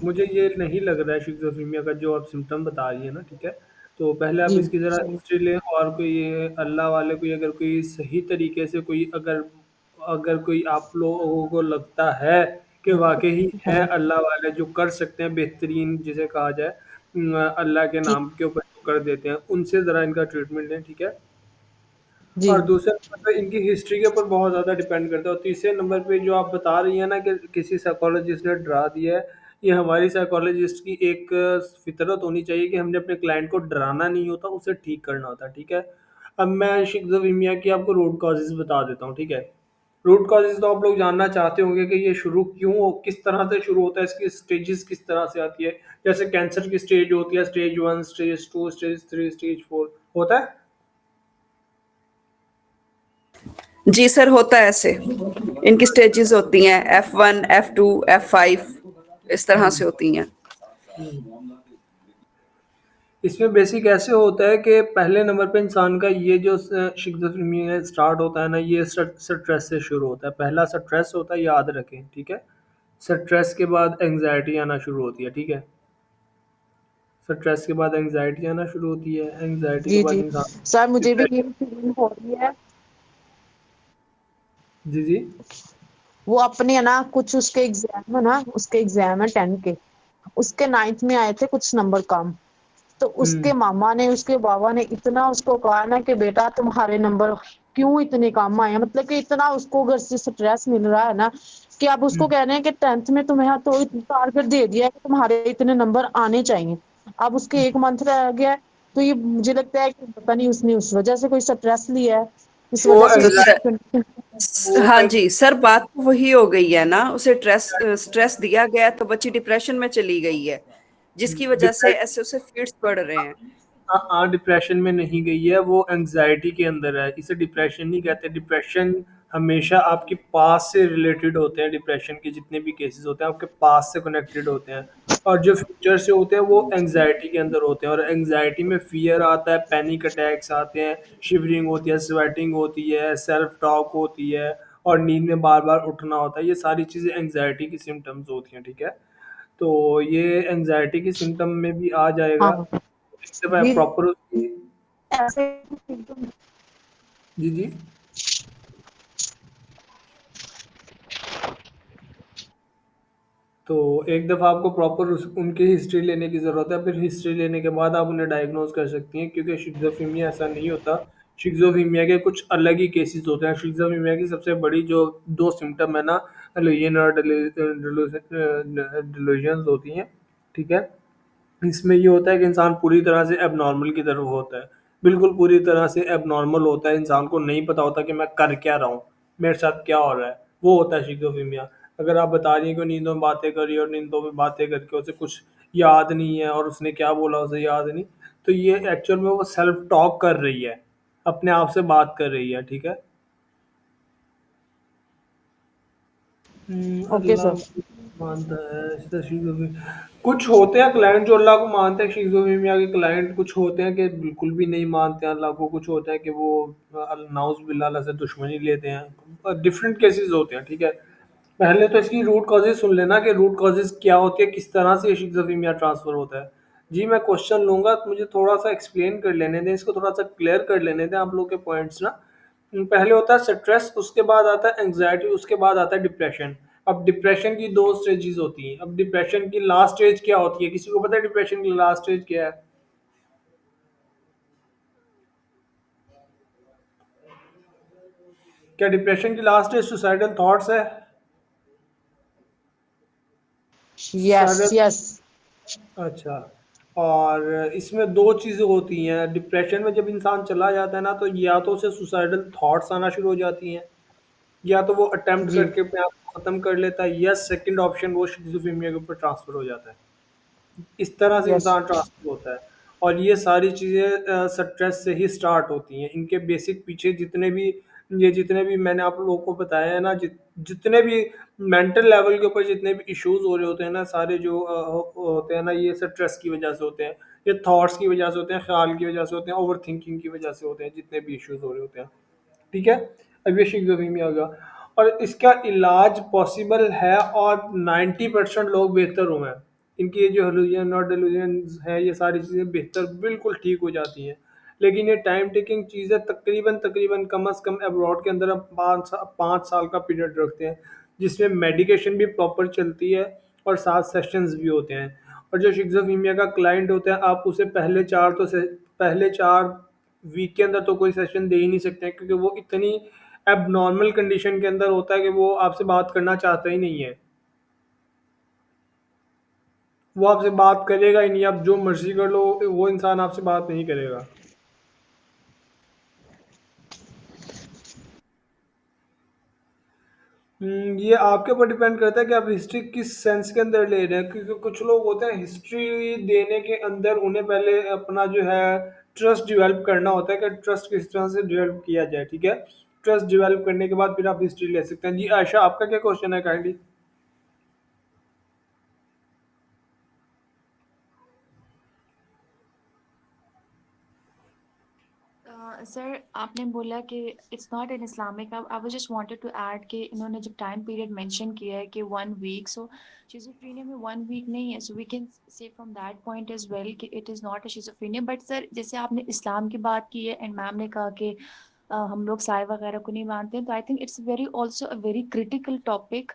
مجھے یہ نہیں لگ رہا ہے شگزوفیمیا کا جو آپ سمٹم بتا رہی ہیں نا. ٹھیک ہے، تو پہلے آپ
جی
اس کی ذرا ہسٹری لیں، اور کوئی اللہ والے کوئی اگر کوئی صحیح طریقے سے کوئی اگر کوئی آپ لوگوں کو لگتا ہے کہ واقعی ہے اللہ والے جو کر سکتے ہیں بہترین جسے کہا جائے اللہ کے
ٹھیک.
نام کے اوپر جو کر دیتے ہیں، ان سے ذرا ان کا ٹریٹمنٹ لیں. ٹھیک ہے.
جی
اور دوسرے نمبر پہ ان کی ہسٹری کے اوپر بہت زیادہ ڈیپینڈ کرتا ہے. اور تیسرے نمبر پہ جو آپ بتا رہی ہیں نا کہ کسی سائیکالوجسٹ نے ڈرا دیا ہے، یہ ہماری سائیکالوجسٹ کی ایک فطرت ہونی چاہیے کہ ہم نے اپنے کلائنٹ کو ڈرانا نہیں ہوتا، اسے ٹھیک کرنا ہوتا ہے. ٹھیک ہے. اب میں شگزوفیمیا کی آپ کو روٹ کازز بتا دیتا ہوں. ٹھیک ہے. روٹ کازز تو آپ لوگ جاننا چاہتے ہوں گے کہ یہ شروع کیوں، کس طرح سے شروع ہوتا ہے، اس کی سٹیجز کس طرح سے آتی ہے. جیسے کینسر کی سٹیج ہوتی ہے، سٹیج 1، سٹیج 2، سٹیج 3، سٹیج 4 ہوتا ہے.
جی سر ہوتا ہے ایسے. ان کی سٹیجز ہوتی ہیں F1، F2، F5 اس طرح سے ہوتی ہیں.
اس میں بیسک ایسے ہوتا ہے کہ پہلے نمبر پہ انسان کا یہ جو شگزوفرینیا سٹارٹ ہوتا ہے نا، یہ سٹریس سے شروع ہوتا ہے. پہلا سٹریس ہوتا ہے، یاد رکھیں. ٹھیک ہے. سٹریس کے بعد انگزائٹی آنا شروع ہوتی ہے. ٹھیک ہے. سٹریس کے بعد انگزائٹی آنا شروع ہوتی ہے. انگزائٹی کے
جی
بعد
جی
انسان
سر مجھے بھی یہ
ڈپریشن.
فیلنگ ہو رہی ہے.
جی جی.
وہ اپنے ہے نا کچھ اس کے ایگزام ہے نا، اس کے ایگزام ہے 10 کے، اس کے 9th میں آئے تھے کچھ نمبر کم. تو اس
ہوں
کے ماما نے اس کے بابا نے اتنا اس کو کہا نا کہ بیٹا تمہارے نمبر کیوں اتنے کم آئے ہیں، مطلب کہ اتنا اس کو گھر سے سٹریس مل رہا ہے نا کہ اب اس کو کہہ رہے ہیں کہ 10th میں تمہیں تو ٹارگیٹ دے دیا ہے کہ تمہارے اتنے نمبر آنے چاہیے. اب اس کے 1 منتھ رہ گیا ہے. تو یہ مجھے لگتا ہے کہ پتہ نہیں اس نے اس وجہ سے کوئی سٹریس لیا ہے، اس
وہ
وجہ سے
تو
اس کی
سر
anxiety- وہ
ہاں جی سر بات تو وہی ہو گئی ہے نا، اسے سٹریس دیا گیا تو بچی ڈپریشن میں چلی گئی ہے، جس کی وجہ سے
ڈپریشن،
ایسے اسے فیڈس پڑ رہے ہیں.
ہاں ڈپریشن میں نہیں گئی ہے، وہ انگزائٹی کے اندر ہے. اسے ڈپریشن نہیں کہتے. ڈپریشن ہمیشہ آپ کے پاس سے ریلیٹڈ ہوتے ہیں. ڈپریشن کے جتنے بھی کیسز ہوتے ہیں آپ کے پاس سے کنیکٹڈ ہوتے ہیں، اور جو فیوچر سے ہوتے ہیں وہ انگزائٹی کے اندر ہوتے ہیں. اور انگزائٹی میں فیئر آتا ہے، پینک اٹیکس آتے ہیں، شیورنگ ہوتی ہے، سویٹنگ ہوتی ہے، سیلف ٹاک ہوتی ہے، اور نیند میں بار بار اٹھنا ہوتا ہے. یہ ساری چیزیں انگزائٹی کی سمٹمز ہوتی ہیں. ٹھیک ہے. تو یہ انگزائٹی کی سمٹم میں بھی آ جائے
ہاں
گا. جب
جی
پراپر اس کی.
ایسے
جی جی. تو ایک دفعہ آپ کو پراپر ان کی ہسٹری لینے کی ضرورت ہے، پھر ہسٹری لینے کے بعد آپ انہیں ڈائگنوز کر سکتی ہیں، کیونکہ شیزوفرینیا ایسا نہیں ہوتا. شیزوفرینیا کے کچھ الگ ہی کیسز ہوتے ہیں. شیزوفرینیا کی سب سے بڑی جو 2 سمٹم ہے نا، ڈیلوژن اور ڈیلوژنز ہوتی ہیں، ٹھیک ہے. اس میں یہ ہوتا ہے کہ انسان پوری طرح سے اب نارمل کی طرف ہوتا ہے، بالکل پوری طرح سے اب نارمل ہوتا ہے، انسان کو نہیں پتا ہوتا کہ میں کر کیا رہا ہوں، میرے ساتھ کیا ہو رہا ہے. وہ ہوتا ہے شیزوفرینیا. اگر آپ بتا رہی ہیں کہ نیندوں میں باتیں کر رہی ہے اور نیندوں میں باتیں کر کے اسے کچھ یاد نہیں ہے اور اس نے کیا بولا اسے یاد نہیں، تو یہ ایکچوئل میں وہ سیلف ٹاک کر رہی ہے، اپنے آپ سے بات کر رہی ہے، ٹھیک ہے.
اوکے
اللہ
سر.
کو مانتا ہے اس طرح. کچھ ہوتے ہیں کلائنٹ جو اللہ کو مانتے ہیں، شیزوفرینیا کے کلائنٹ کچھ ہوتے ہیں کہ بالکل بھی نہیں مانتے ہیں اللہ کو، کچھ ہوتے ہیں کہ وہ نعوذ باللہ اللہ سے دشمنی لیتے ہیں. ڈفرینٹ کیسز ہوتے ہیں، ٹھیک ہے. پہلے تو اس کی روٹ کازز سن لینا کہ روٹ کازز کیا ہوتی ہے، کس طرح سے شیزوفرینیا ٹرانسفر ہوتا ہے. جی میں کوشچن لوں گا، مجھے تھوڑا سا ایکسپلین کر لینے دیں، اس کو تھوڑا سا کلیئر کر لینے دیں آپ لوگ کے پوائنٹس نا. پہلے ہوتا ہے سٹریس، اس کے بعد آتا ہے انگزائٹی، اس کے بعد آتا ہے ڈپریشن. اب ڈپریشن کی 2 سٹیجز ہوتی ہیں. اب ڈپریشن کی لاسٹ سٹیج کیا ہوتی ہے، کسی کو پتہ ہے ڈپریشن کی لاسٹ سٹیج کیا ہے؟ کیا ڈپریشن کی لاسٹ سٹیج سوسائڈل تھاٹس ہے؟
یس
سوسائڈل،
یس.
اچھا. اور اس میں 2 چیزیں ہوتی ہیں. ڈپریشن میں جب انسان چلا جاتا ہے نا، تو یا تو اسے سوسائڈل تھاٹس آنا شروع ہو جاتی ہیں، یا تو وہ اٹیمپٹ
جی
کر کے اپنے آپ کو ختم کر لیتا ہے، یا سیکنڈ آپشن وہ شیزوفرینیا کے اوپر ٹرانسفر ہو جاتا ہے. اس طرح سے
یس.
انسان ٹرانسفر ہوتا ہے. اور یہ ساری چیزیں سٹریس سے ہی سٹارٹ ہوتی ہیں. ان کے بیسک پیچھے جتنے بھی میں نے آپ لوگوں کو بتایا ہے نا، جتنے بھی مینٹل لیول کے اوپر جتنے بھی ایشوز ہو رہے ہوتے ہیں نا، سارے جو ہوتے ہیں نا، یہ سٹریس کی وجہ سے ہوتے ہیں، یہ تھاٹس کی وجہ سے ہوتے ہیں، خیال کی وجہ سے ہوتے ہیں، اوور تھنکنگ کی وجہ سے ہوتے ہیں، جتنے بھی ایشوز ہو رہے ہوتے ہیں، ٹھیک ہے. اب یہ شیزوفرینیا ہوگا، اور اس کا علاج پاسبل ہے، اور 90% لوگ بہتر ہوئے ہیں. ان کی جو ہیلوجن اور ڈیلوژنز ہیں، یہ ساری چیزیں بہتر بالکل ٹھیک ہو جاتی ہیں. لیکن یہ ٹائم ٹیکنگ چیزیں تقریباً کم از کم ابراڈ کے اندر ہم 5 سال کا پیریڈ رکھتے ہیں، جس میں میڈیکیشن بھی پراپر چلتی ہے اور 7 سیشنز بھی ہوتے ہیں. اور جو شیزوفرینیا کا کلائنٹ ہوتا ہے، آپ اسے پہلے 4 ویک کے اندر تو کوئی سیشن دے ہی نہیں سکتے ہیں، کیونکہ وہ اتنی اب نارمل کنڈیشن کے اندر ہوتا ہے کہ وہ آپ سے بات کرنا چاہتا ہی نہیں ہے. وہ آپ سے بات کرے گا ہی نہیں، آپ جو مرضی کر لو، وہ انسان آپ سے بات نہیں کرے گا. یہ آپ کے اوپر ڈیپینڈ کرتا ہے کہ آپ ہسٹری کس سینس کے اندر لے رہے ہیں، کیونکہ کچھ لوگ ہوتے ہیں ہسٹری دینے کے اندر انہیں پہلے اپنا جو ہے ٹرسٹ ڈیولپ کرنا ہوتا ہے، کہ ٹرسٹ کس طرح سے ڈیولپ کیا جائے، ٹھیک ہے. ٹرسٹ ڈیولپ کرنے کے بعد پھر آپ ہسٹری لے سکتے ہیں. جی عائشہ، آپ کا کیا کوشچن ہے کائنڈلی؟
سر آپ نے بولا کہ it's not in Islamic. I was just wanted to add کہ انہوں نے جب ٹائم پیریڈ مینشن کیا ہے کہ 1 ویک، سو شیزوفرینیا میں 1 ویک نہیں ہے، so we can say from that point as well کہ it is not a schizophrenia. But sir جیسے آپ نے اسلام کی بات کی ہے اینڈ میم نے کہا کہ ہم لوگ سائے وغیرہ کو نہیں مانتے ہیں، تو I think it's very also a very critical topic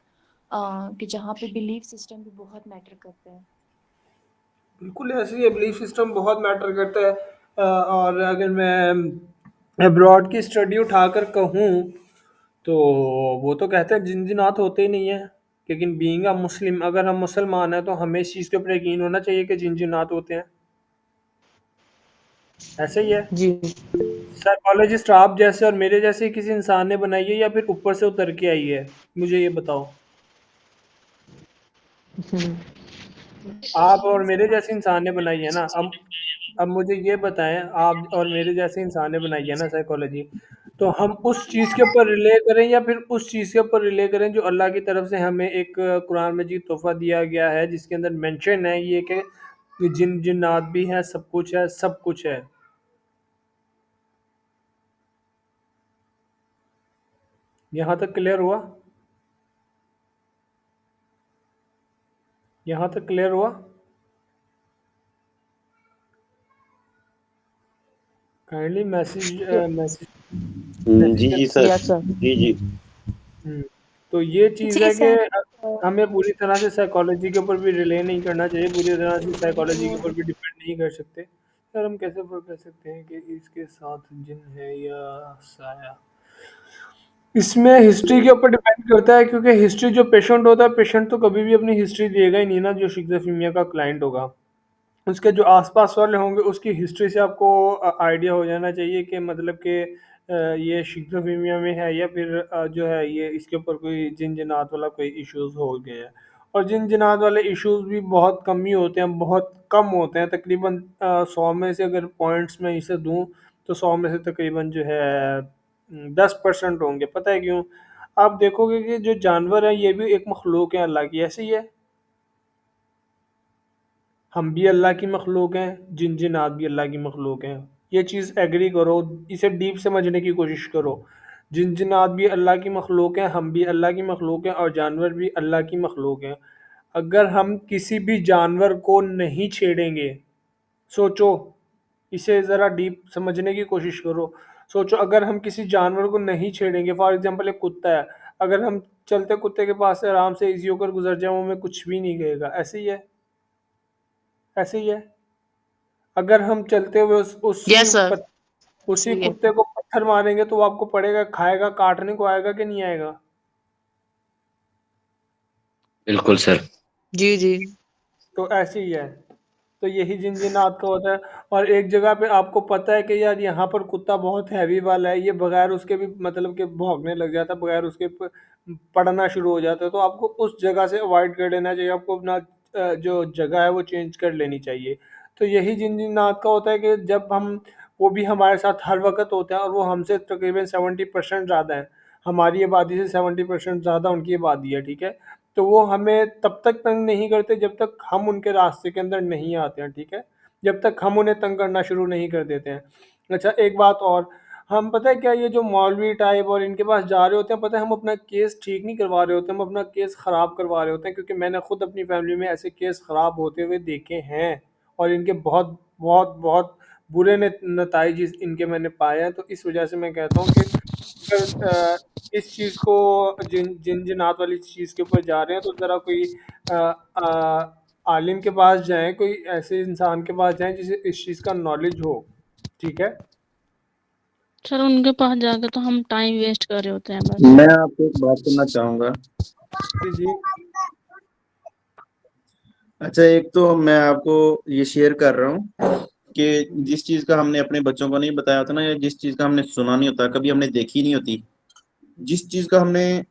کہ جہاں پہ بلیف سسٹم بھی بہت میٹر کرتا ہے.
بالکل ایسے ہی بلیف سسٹم بہت میٹر کرتا ہے. اور اگر میں ابراڈ کی اسٹڈی اٹھا کر کہوں تو وہ تو کہتے ہیں جن جنات ہوتے ہی نہیں ہیں، لیکن بینگ اے مسلم، اگر ہم مسلمان ہیں تو ہمیں اس چیز کے اوپر یقین ہونا چاہیے کہ جن جنات ہوتے ہیں. ایسے ہی ہے.
جی.
سائیکالوجسٹ آپ جیسے اور میرے جیسے کسی انسان نے بنائی ہے، یا پھر اوپر سے اتر کے آئی ہے؟ مجھے یہ بتاؤ. آپ اور میرے جیسے انسان نے بنائی ہے نا. اب مجھے یہ بتائیں، آپ اور میرے جیسے انسان نے بنائی ہے نا سائیکالوجی، تو ہم اس چیز کے اوپر ریلے کریں یا پھر اس چیز کے اوپر ریلے کریں جو اللہ کی طرف سے ہمیں ایک قرآن مجید تحفہ دیا گیا ہے، جس کے اندر مینشن ہے یہ کہ جن جنات بھی ہیں، سب کچھ ہے، سب کچھ ہے. یہاں تک کلیئر ہوا؟ یہاں تک کلیئر ہوا؟ کائنڈلی میسج
جی جی سر.
یس سر.
جی جی.
تو یہ چیز
جی
ہے کہ
سر.
ہمیں پوری طرح سے سائیکالوجی کے اوپر بھی ریلے نہیں کرنا چاہیے، پوری طرح سے سائیکالوجی کے اوپر بھی ڈیپینڈ نہیں کر سکتے. سر ہم کیسے فرق کر سکتے ہیں کہ اس کے ساتھ جن ہے یا سایہ؟ اس میں ہسٹری کے اوپر ڈیپینڈ کرتا ہے، کیونکہ ہسٹری جو پیشنٹ ہوتا ہے، پیشنٹ تو کبھی بھی اپنی ہسٹری دے گا ہی نہیں نا. جو شیزوفرینیا کا کلائنٹ ہوگا، اس کے جو آس پاس والے ہوں گے، اس کی ہسٹری سے آپ کو آئیڈیا ہو جانا چاہیے کہ مطلب کہ یہ شیزوفرینیا میں ہے یا پھر جو ہے یہ اس کے اوپر کوئی جن جنات والا کوئی ایشوز ہو گئے ہیں. اور جن جنات والے ایشوز بھی بہت کم ہی ہوتے ہیں، بہت کم ہوتے ہیں. تقریباً 100 میں سے اگر پوائنٹس میں اسے دوں تو 100 میں سے تقریباً جو ہے 10% ہوں گے. پتہ ہے کیوں؟ آپ دیکھو گے کہ جو جانور ہیں یہ بھی ایک مخلوق ہے اللہ کی، ایسے ہی ہے. ہم بھی اللہ کی مخلوق ہیں، جن جنات بھی اللہ کی مخلوق ہیں. یہ چیز ایگری کرو، اسے ڈیپ سمجھنے کی کوشش کرو. جن جنات بھی اللہ کی مخلوق ہیں، ہم بھی اللہ کی مخلوق ہیں، اور جانور بھی اللہ کی مخلوق ہیں. اگر ہم کسی بھی جانور کو نہیں چھیڑیں گے، سوچو، اسے ذرا ڈیپ سمجھنے کی کوشش کرو. سوچو اگر ہم کسی جانور کو نہیں چھیڑیں گے، فار ایگزامپل ایک کتا ہے، اگر ہم چلتے کتے کے پاس سے آرام سے ایزی ہو کر گزر جائیں، وہ ہمیں کچھ بھی نہیں کہے گا. ایسے ہی ہے، ایسے ہی ہے. اگر ہم چلتے ہوئے
یس سر.
اسی کتے کو پتھر ماریں گے تو وہ آپ کو پڑے گا، کھائے گا، کاٹنے کو آئے گا کہ نہیں آئے گا؟
بالکل سر.
جی جی.
تو ایسے ہی ہے. تو یہی جن جنات کا ہوتا ہے. اور ایک جگہ پہ آپ کو پتہ ہے کہ یار یہاں پر کتا بہت ہیوی والا ہے، یہ بغیر اس کے بھی مطلب کہ بھونکنے لگ جاتا ہے، بغیر اس کے پڑنا شروع ہو جاتا ہے، تو آپ کو اس جگہ سے اوائڈ کر لینا چاہیے. آپ کو اپنا جو جگہ ہے وہ چینج کر لینی چاہیے. تو یہی جن جنات کا ہوتا ہے کہ جب وہ بھی ہمارے ساتھ ہر وقت ہوتے ہیں، اور وہ ہم سے تقریباً 70% زیادہ ہیں. ہماری آبادی سے 70% زیادہ ان کی آبادی ہے، ٹھیک ہے. تو وہ ہمیں تب تک تنگ نہیں کرتے جب تک ہم ان کے راستے کے اندر نہیں آتے ہیں، ٹھیک ہے، جب تک ہم انہیں تنگ کرنا شروع نہیں کر دیتے ہیں. اچھا ایک بات اور، ہم پتہ ہے کیا، یہ جو مولوی ٹائپ اور ان کے پاس جا رہے ہوتے ہیں، پتہ ہے ہم اپنا کیس ٹھیک نہیں کروا رہے ہوتے ہیں، ہم اپنا کیس خراب کروا رہے ہوتے ہیں. کیونکہ میں نے خود اپنی فیملی میں ایسے کیس خراب ہوتے ہوئے دیکھے ہیں، اور ان کے بہت بہت بہت برے نتائج ان کے میں نے پائے ہیں. تو اس وجہ سے میں کہتا ہوں کہ اگر اس چیز کو جن جنات والی چیز کے اوپر جا رہے ہیں تو ذرا کوئی عالم کے پاس جائیں، کوئی ایسے انسان کے پاس جائیں جسے اس چیز کا نالج ہو، ٹھیک ہے.
سر ان کے پاس جا کے تو ہم ٹائم ویسٹ کر رہے ہوتے ہیں بس.
میں آپ کو ایک بات کرنا چاہوں گا.
جی.
اچھا ایک تو میں آپ کو یہ شیئر کر رہا ہوں کہ جس چیز کا ہم نے اپنے بچوں کو نہیں بتایا ہوتا نا، یا جس چیز کا ہم نے سنا نہیں ہوتا، کبھی ہم نے دیکھی نہیں ہوتی، جس چیز کا ہم نے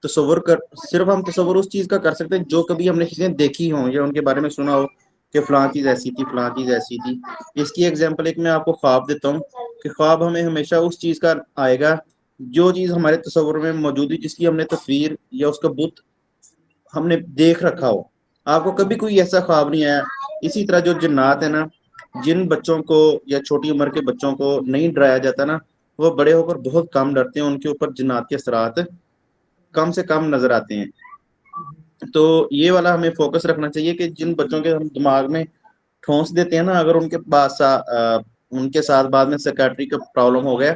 صرف ہم تصور اس چیز کا کر سکتے ہیں جو کبھی ہم نے کسی نے دیکھی ہو یا ان کے بارے میں سنا ہو کہ فلاں چیز ایسی تھی، فلاں چیز ایسی تھی. اس کی ایگزامپل ایک میں آپ کو خواب دیتا ہوں کہ خواب ہمیں ہمیشہ اس چیز کا آئے گا جو چیز ہمارے تصور میں موجود ہے، جس کی ہم نے تصویر یا اس کا بت ہم نے دیکھ رکھا ہو. آپ کو کبھی کوئی ایسا خواب نہیں آیا. اسی طرح جو جنات ہیں نا، جن بچوں کو یا چھوٹی عمر کے بچوں کو نہیں ڈرایا جاتا نا، وہ بڑے ہو کر بہت کم ڈرتے ہیں، ان کے اوپر جنات کے اثرات کم سے کم نظر آتے ہیں. تو یہ والا ہمیں فوکس رکھنا چاہیے کہ جن بچوں کے ہم دماغ میں ٹھونس دیتے ہیں نا، اگر ان کے پاس ان کے ساتھ بعد میں سائیکیٹری کا پرابلم ہو گیا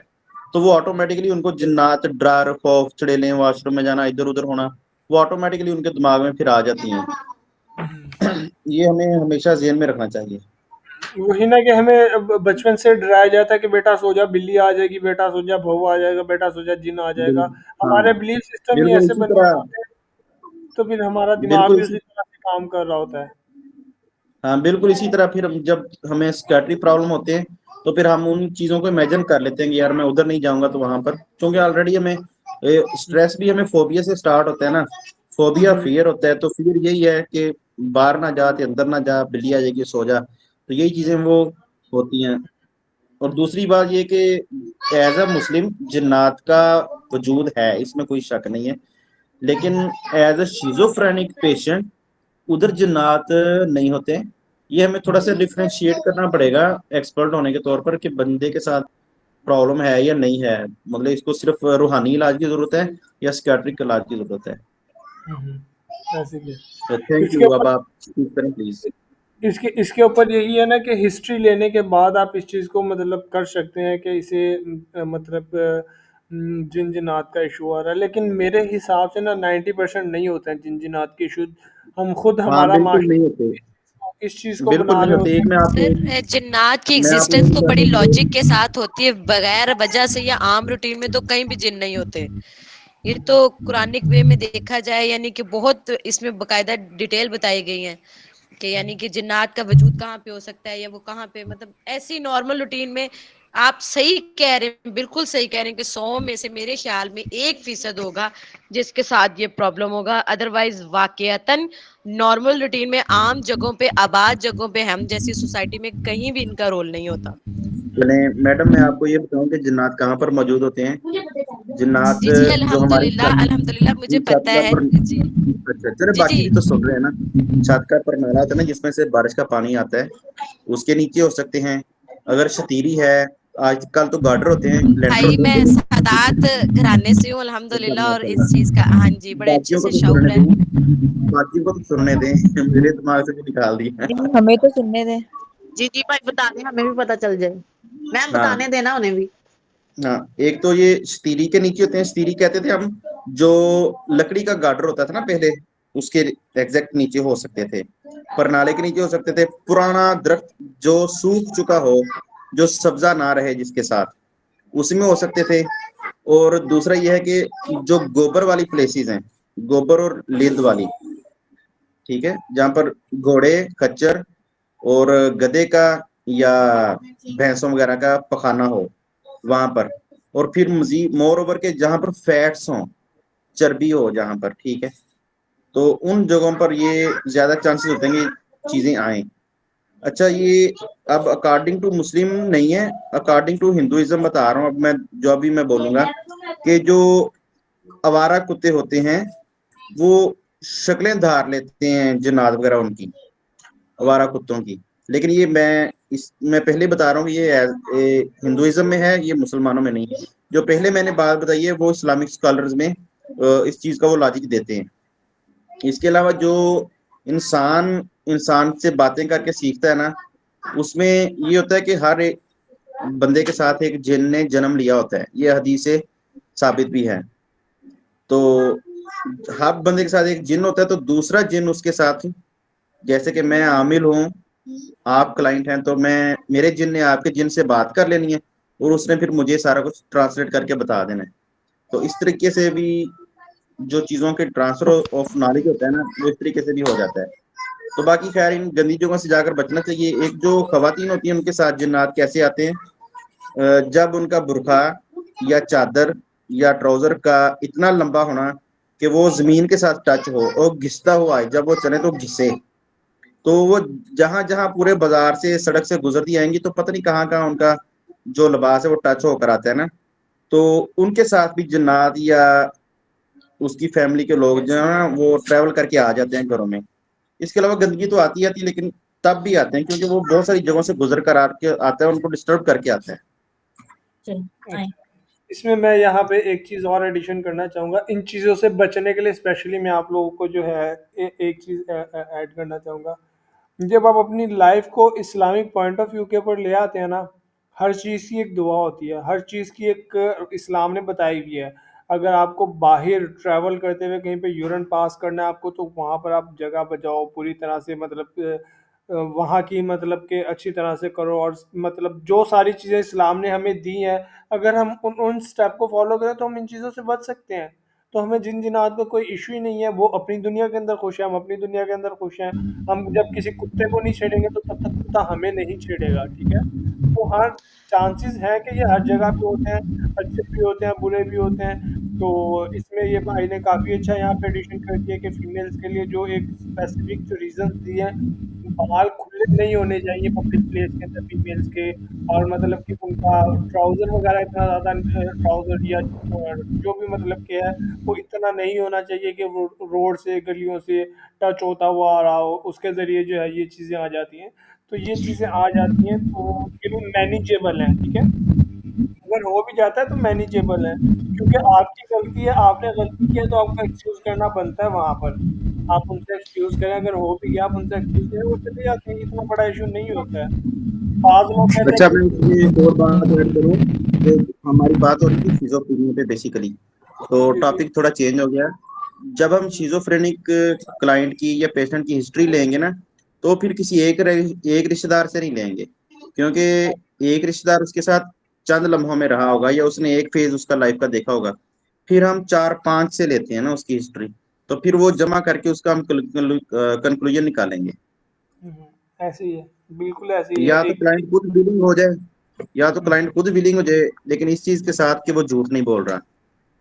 تو وہ آٹومیٹکلی ان کو جنات، ڈر، خوف، چڑیلیں، واش روم میں جانا، ادھر ادھر ہونا، وہ آٹومیٹکلی ان کے دماغ میں پھر آ جاتی ہیں. یہ ہمیں ہمیشہ ذہن میں رکھنا چاہیے.
وہی نا کہ ہمیں بچپن سے ڈرایا جاتا ہے کہ بیٹا سو جا، بلی آ جائے گی، بیٹا سو جا، بہو آ جائے گا، بیٹا سو جا، جن آ جائے گا.
ہاں
ہمارے بلیف سسٹم ہی
بالکل
ایسے
اسی
بنے
طرح،
ہوئے ہوتے ہیں، تو پھر ہمارا دماغ
بالکل
بھی
اسی
اسی طرح سے کام کر رہا ہوتا ہے.
ہاں بالکل اسی طرح پھر جب ہمیں سکیٹری پرابلم ہوتے ہیں تو پھر ہم ان چیزوں کو امیجن کر لیتے ہیں کہ یار میں ادھر نہیں جاؤں گا تو وہاں پر، کیونکہ آلریڈی ہمیں اسٹریس بھی ہمیں فوبیا سے سٹارٹ ہوتا ہے نا. فوبیا فیئر ہوتا ہے، تو فیئر یہی ہے کہ باہر نہ جا، اندر نہ جا، بلی آ جائے گی سو جا. تو یہی چیزیں وہ ہوتی ہیں. اور دوسری بات یہ کہ ایز اے مسلم جنات کا وجود ہے، اس میں کوئی شک نہیں ہے، لیکن ایز اے شیزوفرینک پیشنٹ ادھر جنات نہیں ہوتے. یہ ہمیں تھوڑا سا ڈفرینشیٹ کرنا پڑے گا ایکسپرٹ ہونے کے طور پر کہ بندے کے ساتھ پرابلم ہے یا نہیں ہے، مطلب اس کو صرف روحانی علاج کی ضرورت ہے یا سکیٹرک علاج کی ضرورت ہے.
ایسے ہی
تھینک
اس کے
یو. اب
اوپر
آپ اسپیک کریں پلیز.
اس کے اوپر یہی ہے نا کہ ہسٹری لینے کے بعد آپ اس چیز کو مطلب کر سکتے ہیں کہ اسے مطلب جنات کا ایشو آ رہا ہے، لیکن میرے حساب سے نا 90% نہیں ہوتے ہیں جنات کے ایشو. ہم خود
ہاں
ہمارا
بالکل نہیں
معاشرہ
ہوتے،
اس چیز کو
بالکل
بنا
نہیں
رہے
ہوتے.
ہوتے
ایک
ہیں.
میں آپ کو
سر جنات کی
میں آپ کو
ایگزسٹنس
یہ
تو
بتا
بڑی
دوں
لاجک کے ساتھ ہوتی ہے، بغیر وجہ سے یا عام روٹین میں تو کہیں بھی جن نہیں ہوتے. یہ تو قرآنک وے میں دیکھا جائے یعنی کہ بہت اس میں باقاعدہ ڈیٹیل بتائی گئی ہیں کہ یعنی کہ جنات کا وجود کہاں پہ ہو سکتا ہے یا وہ کہاں پہ، مطلب ایسی نارمل روٹین میں آپ صحیح کہہ رہے ہیں، بالکل صحیح کہہ رہے ہیں کہ 100 میں سے میرے خیال میں 1% ہوگا جس کے ساتھ یہ پرابلم ہوگا. ادروائز واقعتاً نارمل روٹین میں عام جگہوں پہ، آباد جگہوں پہ، ہم جیسی سوسائٹی میں کہیں بھی ان کا رول نہیں ہوتا.
میڈم میں آپ کو یہ بتاؤں کہ جنات کہاں پر موجود ہوتے ہیں. جنات
جی جی
جو ہماری
الحمدللہ مجھے
چھت
پتا
کا
ہے. جی
اچھا چلے
جی
باقی
جی
بھی تو سن رہے ہیں نا. چھت کا پرنالا ہوتا ہے نا جس میں سے بارش کا پانی آتا ہے، اس کے نیچے ہو سکتے ہیں. اگر شتیری ہے، آج کل تو گارڈر ہوتے ہیں، لینٹر
بھائی
ہوتے
میں
ہیں
سادات گھرانے سے ہوں الحمدللہ، اور اس چیز کا ہاں جی بڑے اچھے
باقیوں کو
سے
تو
شعور
سننے
ہے.
دیں، باقیوں کو تو سننے دیں، میرے دماغ سے بھی نکال دی.
ہمیں تو سننے دیں.
جی بھائی بتا دیں، ہمیں بھی پتا چل جائے. میم
ہاں
بتانے دینا انہیں بھی.
ہاں، ایک تو یہ شتیری کے نیچے ہوتے ہیں. شتیری کہتے تھے ہم، جو لکڑی کا گارڈر ہوتا تھا نا پہلے، اس کے ایگزیکٹ نیچے ہو سکتے تھے. پرنالے کے نیچے ہو سکتے تھے. پرانا درخت جو سوکھ چکا ہو، جو سبزہ نہ رہے جس کے ساتھ، اس میں ہو سکتے تھے. اور دوسرا یہ ہے کہ جو گوبر والی پلیسز ہیں، گوبر اور لیند والی، ٹھیک ہے، جہاں پر گھوڑے، کچر اور گدے کا یا بھینسوں وغیرہ کا پخانا ہو، وہاں پر. اور پھر مزید مور اوور کے جہاں پر فیٹس ہوں، چربی ہو جہاں پر، ٹھیک ہے، تو ان جگہوں پر یہ زیادہ چانسز ہوتے ہیں کہ چیزیں آئیں. اچھا، یہ اب اکارڈنگ ٹو مسلم نہیں ہے، اکارڈنگ ٹو ہندوازم بتا رہا ہوں. اب میں جو ابھی میں بولوں گا کہ جو آوارہ کتے ہوتے ہیں وہ شکلیں دھار لیتے ہیں جنات وغیرہ ان کی، آوارہ کتوں کی. لیکن یہ میں پہلے بتا رہا ہوں کہ یہ ہندوازم میں ہے، یہ مسلمانوں میں نہیں. جو پہلے میں نے بات بتائی ہے وہ اسلامک اسکالرز میں اس چیز کا وہ لاجک دیتے ہیں. اس کے علاوہ جو انسان سے باتیں کر کے سیکھتا ہے نا، اس میں یہ ہوتا ہے کہ ہر ایک بندے کے ساتھ ایک جن نے جنم لیا ہوتا ہے. یہ حدیث سے ثابت بھی ہے. تو ہر بندے کے ساتھ ایک جن ہوتا ہے، تو دوسرا جن اس کے ساتھ، جیسے کہ میں عامل ہوں، آپ کلائنٹ ہیں، تو میرے جن نے آپ کے جن سے بات کر لینی ہے، اور اس نے پھر مجھے سارا کچھ ٹرانسلیٹ کر کے بتا دینا ہے. تو اس طریقے سے بھی جو چیزوں کے ٹرانسفر آف نالج ہوتا ہے نا، وہ اس طریقے سے بھی ہو جاتا ہے. تو باقی خیر ان گندی جگہوں سے جا کر بچنا چاہیے. ایک جو خواتین ہوتی ہیں ان کے ساتھ جنات کیسے آتے ہیں؟ جب ان کا برقع یا چادر یا ٹراؤزر کا اتنا لمبا ہونا کہ وہ زمین کے ساتھ ٹچ ہو اور گھستا ہوا ہے، جب وہ چلے تو گھسے. تو وہ جہاں جہاں پورے بازار سے، سڑک سے گزرتی آئیں گی، تو پتہ نہیں کہاں کہاں ان کا جو لباس ہے وہ ٹچ ہو کر آتا ہے نا. تو ان کے ساتھ بھی جنات یا اس کی فیملی کے لوگ جو ہیں نا، وہ ٹریول کر کے آ جاتے ہیں گھروں میں. اس کے علاوہ گندگی تو آتی لیکن تب بھی آتے ہیں کیونکہ وہ بہت ساری جگہوں سے گزر کر آتا ہے، ان کو ڈسٹرب کر کے آتا ہے.
اس میں یہاں پہ ایک چیز اور ایڈیشن کرنا چاہوں گا. ان چیزوں سے بچنے کے لیے اسپیشلی میں آپ لوگوں کو جو ہے ایک چیز ایڈ کرنا چاہوں گا. جب آپ اپنی لائف کو اسلامک پوائنٹ آف ویو کے اوپر لے آتے ہیں نا، ہر چیز کی ایک دعا ہوتی ہے، ہر چیز کی ایک اسلام نے بتائی ہوئی ہے. اگر آپ کو باہر ٹریول کرتے ہوئے کہیں پہ یورین پاس کرنا ہے آپ کو، تو وہاں پر آپ جگہ بچاؤ پوری طرح سے، مطلب وہاں کی مطلب کہ اچھی طرح سے کرو. اور مطلب جو ساری چیزیں اسلام نے ہمیں دی ہیں، اگر ہم ان سٹیپ کو فالو کریں تو ہم ان چیزوں سے بچ سکتے ہیں. تو ہمیں جنات کا کوئی ایشو ہی نہیں ہے. وہ اپنی دنیا کے اندر خوش ہیں، ہم اپنی دنیا کے اندر خوش ہیں. ہم جب کسی کتے کو نہیں چھیڑیں گے تو تب تک کتا ہمیں نہیں چھیڑے گا. ٹھیک ہے، تو ہر چانسز ہیں کہ یہ ہر جگہ پہ ہوتے ہیں، اچھے بھی ہوتے ہیں، برے بھی ہوتے ہیں. تو اس میں یہ بھائی نے کافی اچھا یہاں پہ ایڈیشن کر دیا کہ فیمیلز کے لیے جو ایک اسپیسیفک جو ریزنز دیے ہیں، بال کھلے نہیں ہونے چاہیے پبلک پلیس کے اندر فیمیلز کے. اور مطلب کہ ان کا ٹراؤزر وغیرہ اتنا زیادہ، ٹراؤزر یا جو بھی مطلب کہ ہے وہ اتنا نہیں ہونا چاہیے کہ وہ روڈ سے، گلیوں سے ٹچ ہوتا ہوا آ رہا ہو. اس کے ذریعے جو ہے یہ چیزیں آ جاتی ہیں. تو یہ چیزیں آ جاتی ہیں تو یہ بھی مینیجیبل ہیں. ٹھیک ہے، اگر ہو بھی جاتا ہے تو مینیجیبل ہے، کیونکہ آپ کی غلطی ہے، آپ نے غلطی کی ہے تو آپ کو ایکسکیوز کرنا بنتا ہے. وہاں پر آپ ان سے ایکسکیوز کریں، اگر ہو بھی گیا آپ ان سے ایکسکیوز کریں، وہ چلے جاتے ہیں. اتنا بڑا ایشو نہیں ہوتا ہے. بعض لوگ کہتے ہیں
اچھا،
کہ
میں اس میں ایک اور بات ایڈ کروں جو ہماری بات ہو رہی تھی شیزوفرینیا پہ بیسیکلی، تو ٹاپک تھوڑا چینج ہو گیا. جب ہم شیزوفرینک کلائنٹ کی یا پیشنٹ کی ہسٹری لیں گے نا، تو پھر کسی ایک رشتے دار سے نہیں لیں گے، کیونکہ ایک رشتے دار اس کے ساتھ چند لمحوں میں رہا ہوگا یا اس نے ایک فیز اس کا لائف کا دیکھا ہوگا. پھر ہم 4-5 سے لیتے ہیں نا اس کی ہسٹری، تو پھر وہ جمع کر کے اس کا ہم کنکلوژن نکالیں گے.
ایسے ہی ہے، بالکل ایسے ہی ہے.
یا تو کلائنٹ خود ویلنگ ہو جائے، لیکن اس چیز کے ساتھ کہ وہ جھوٹ نہیں بول رہا،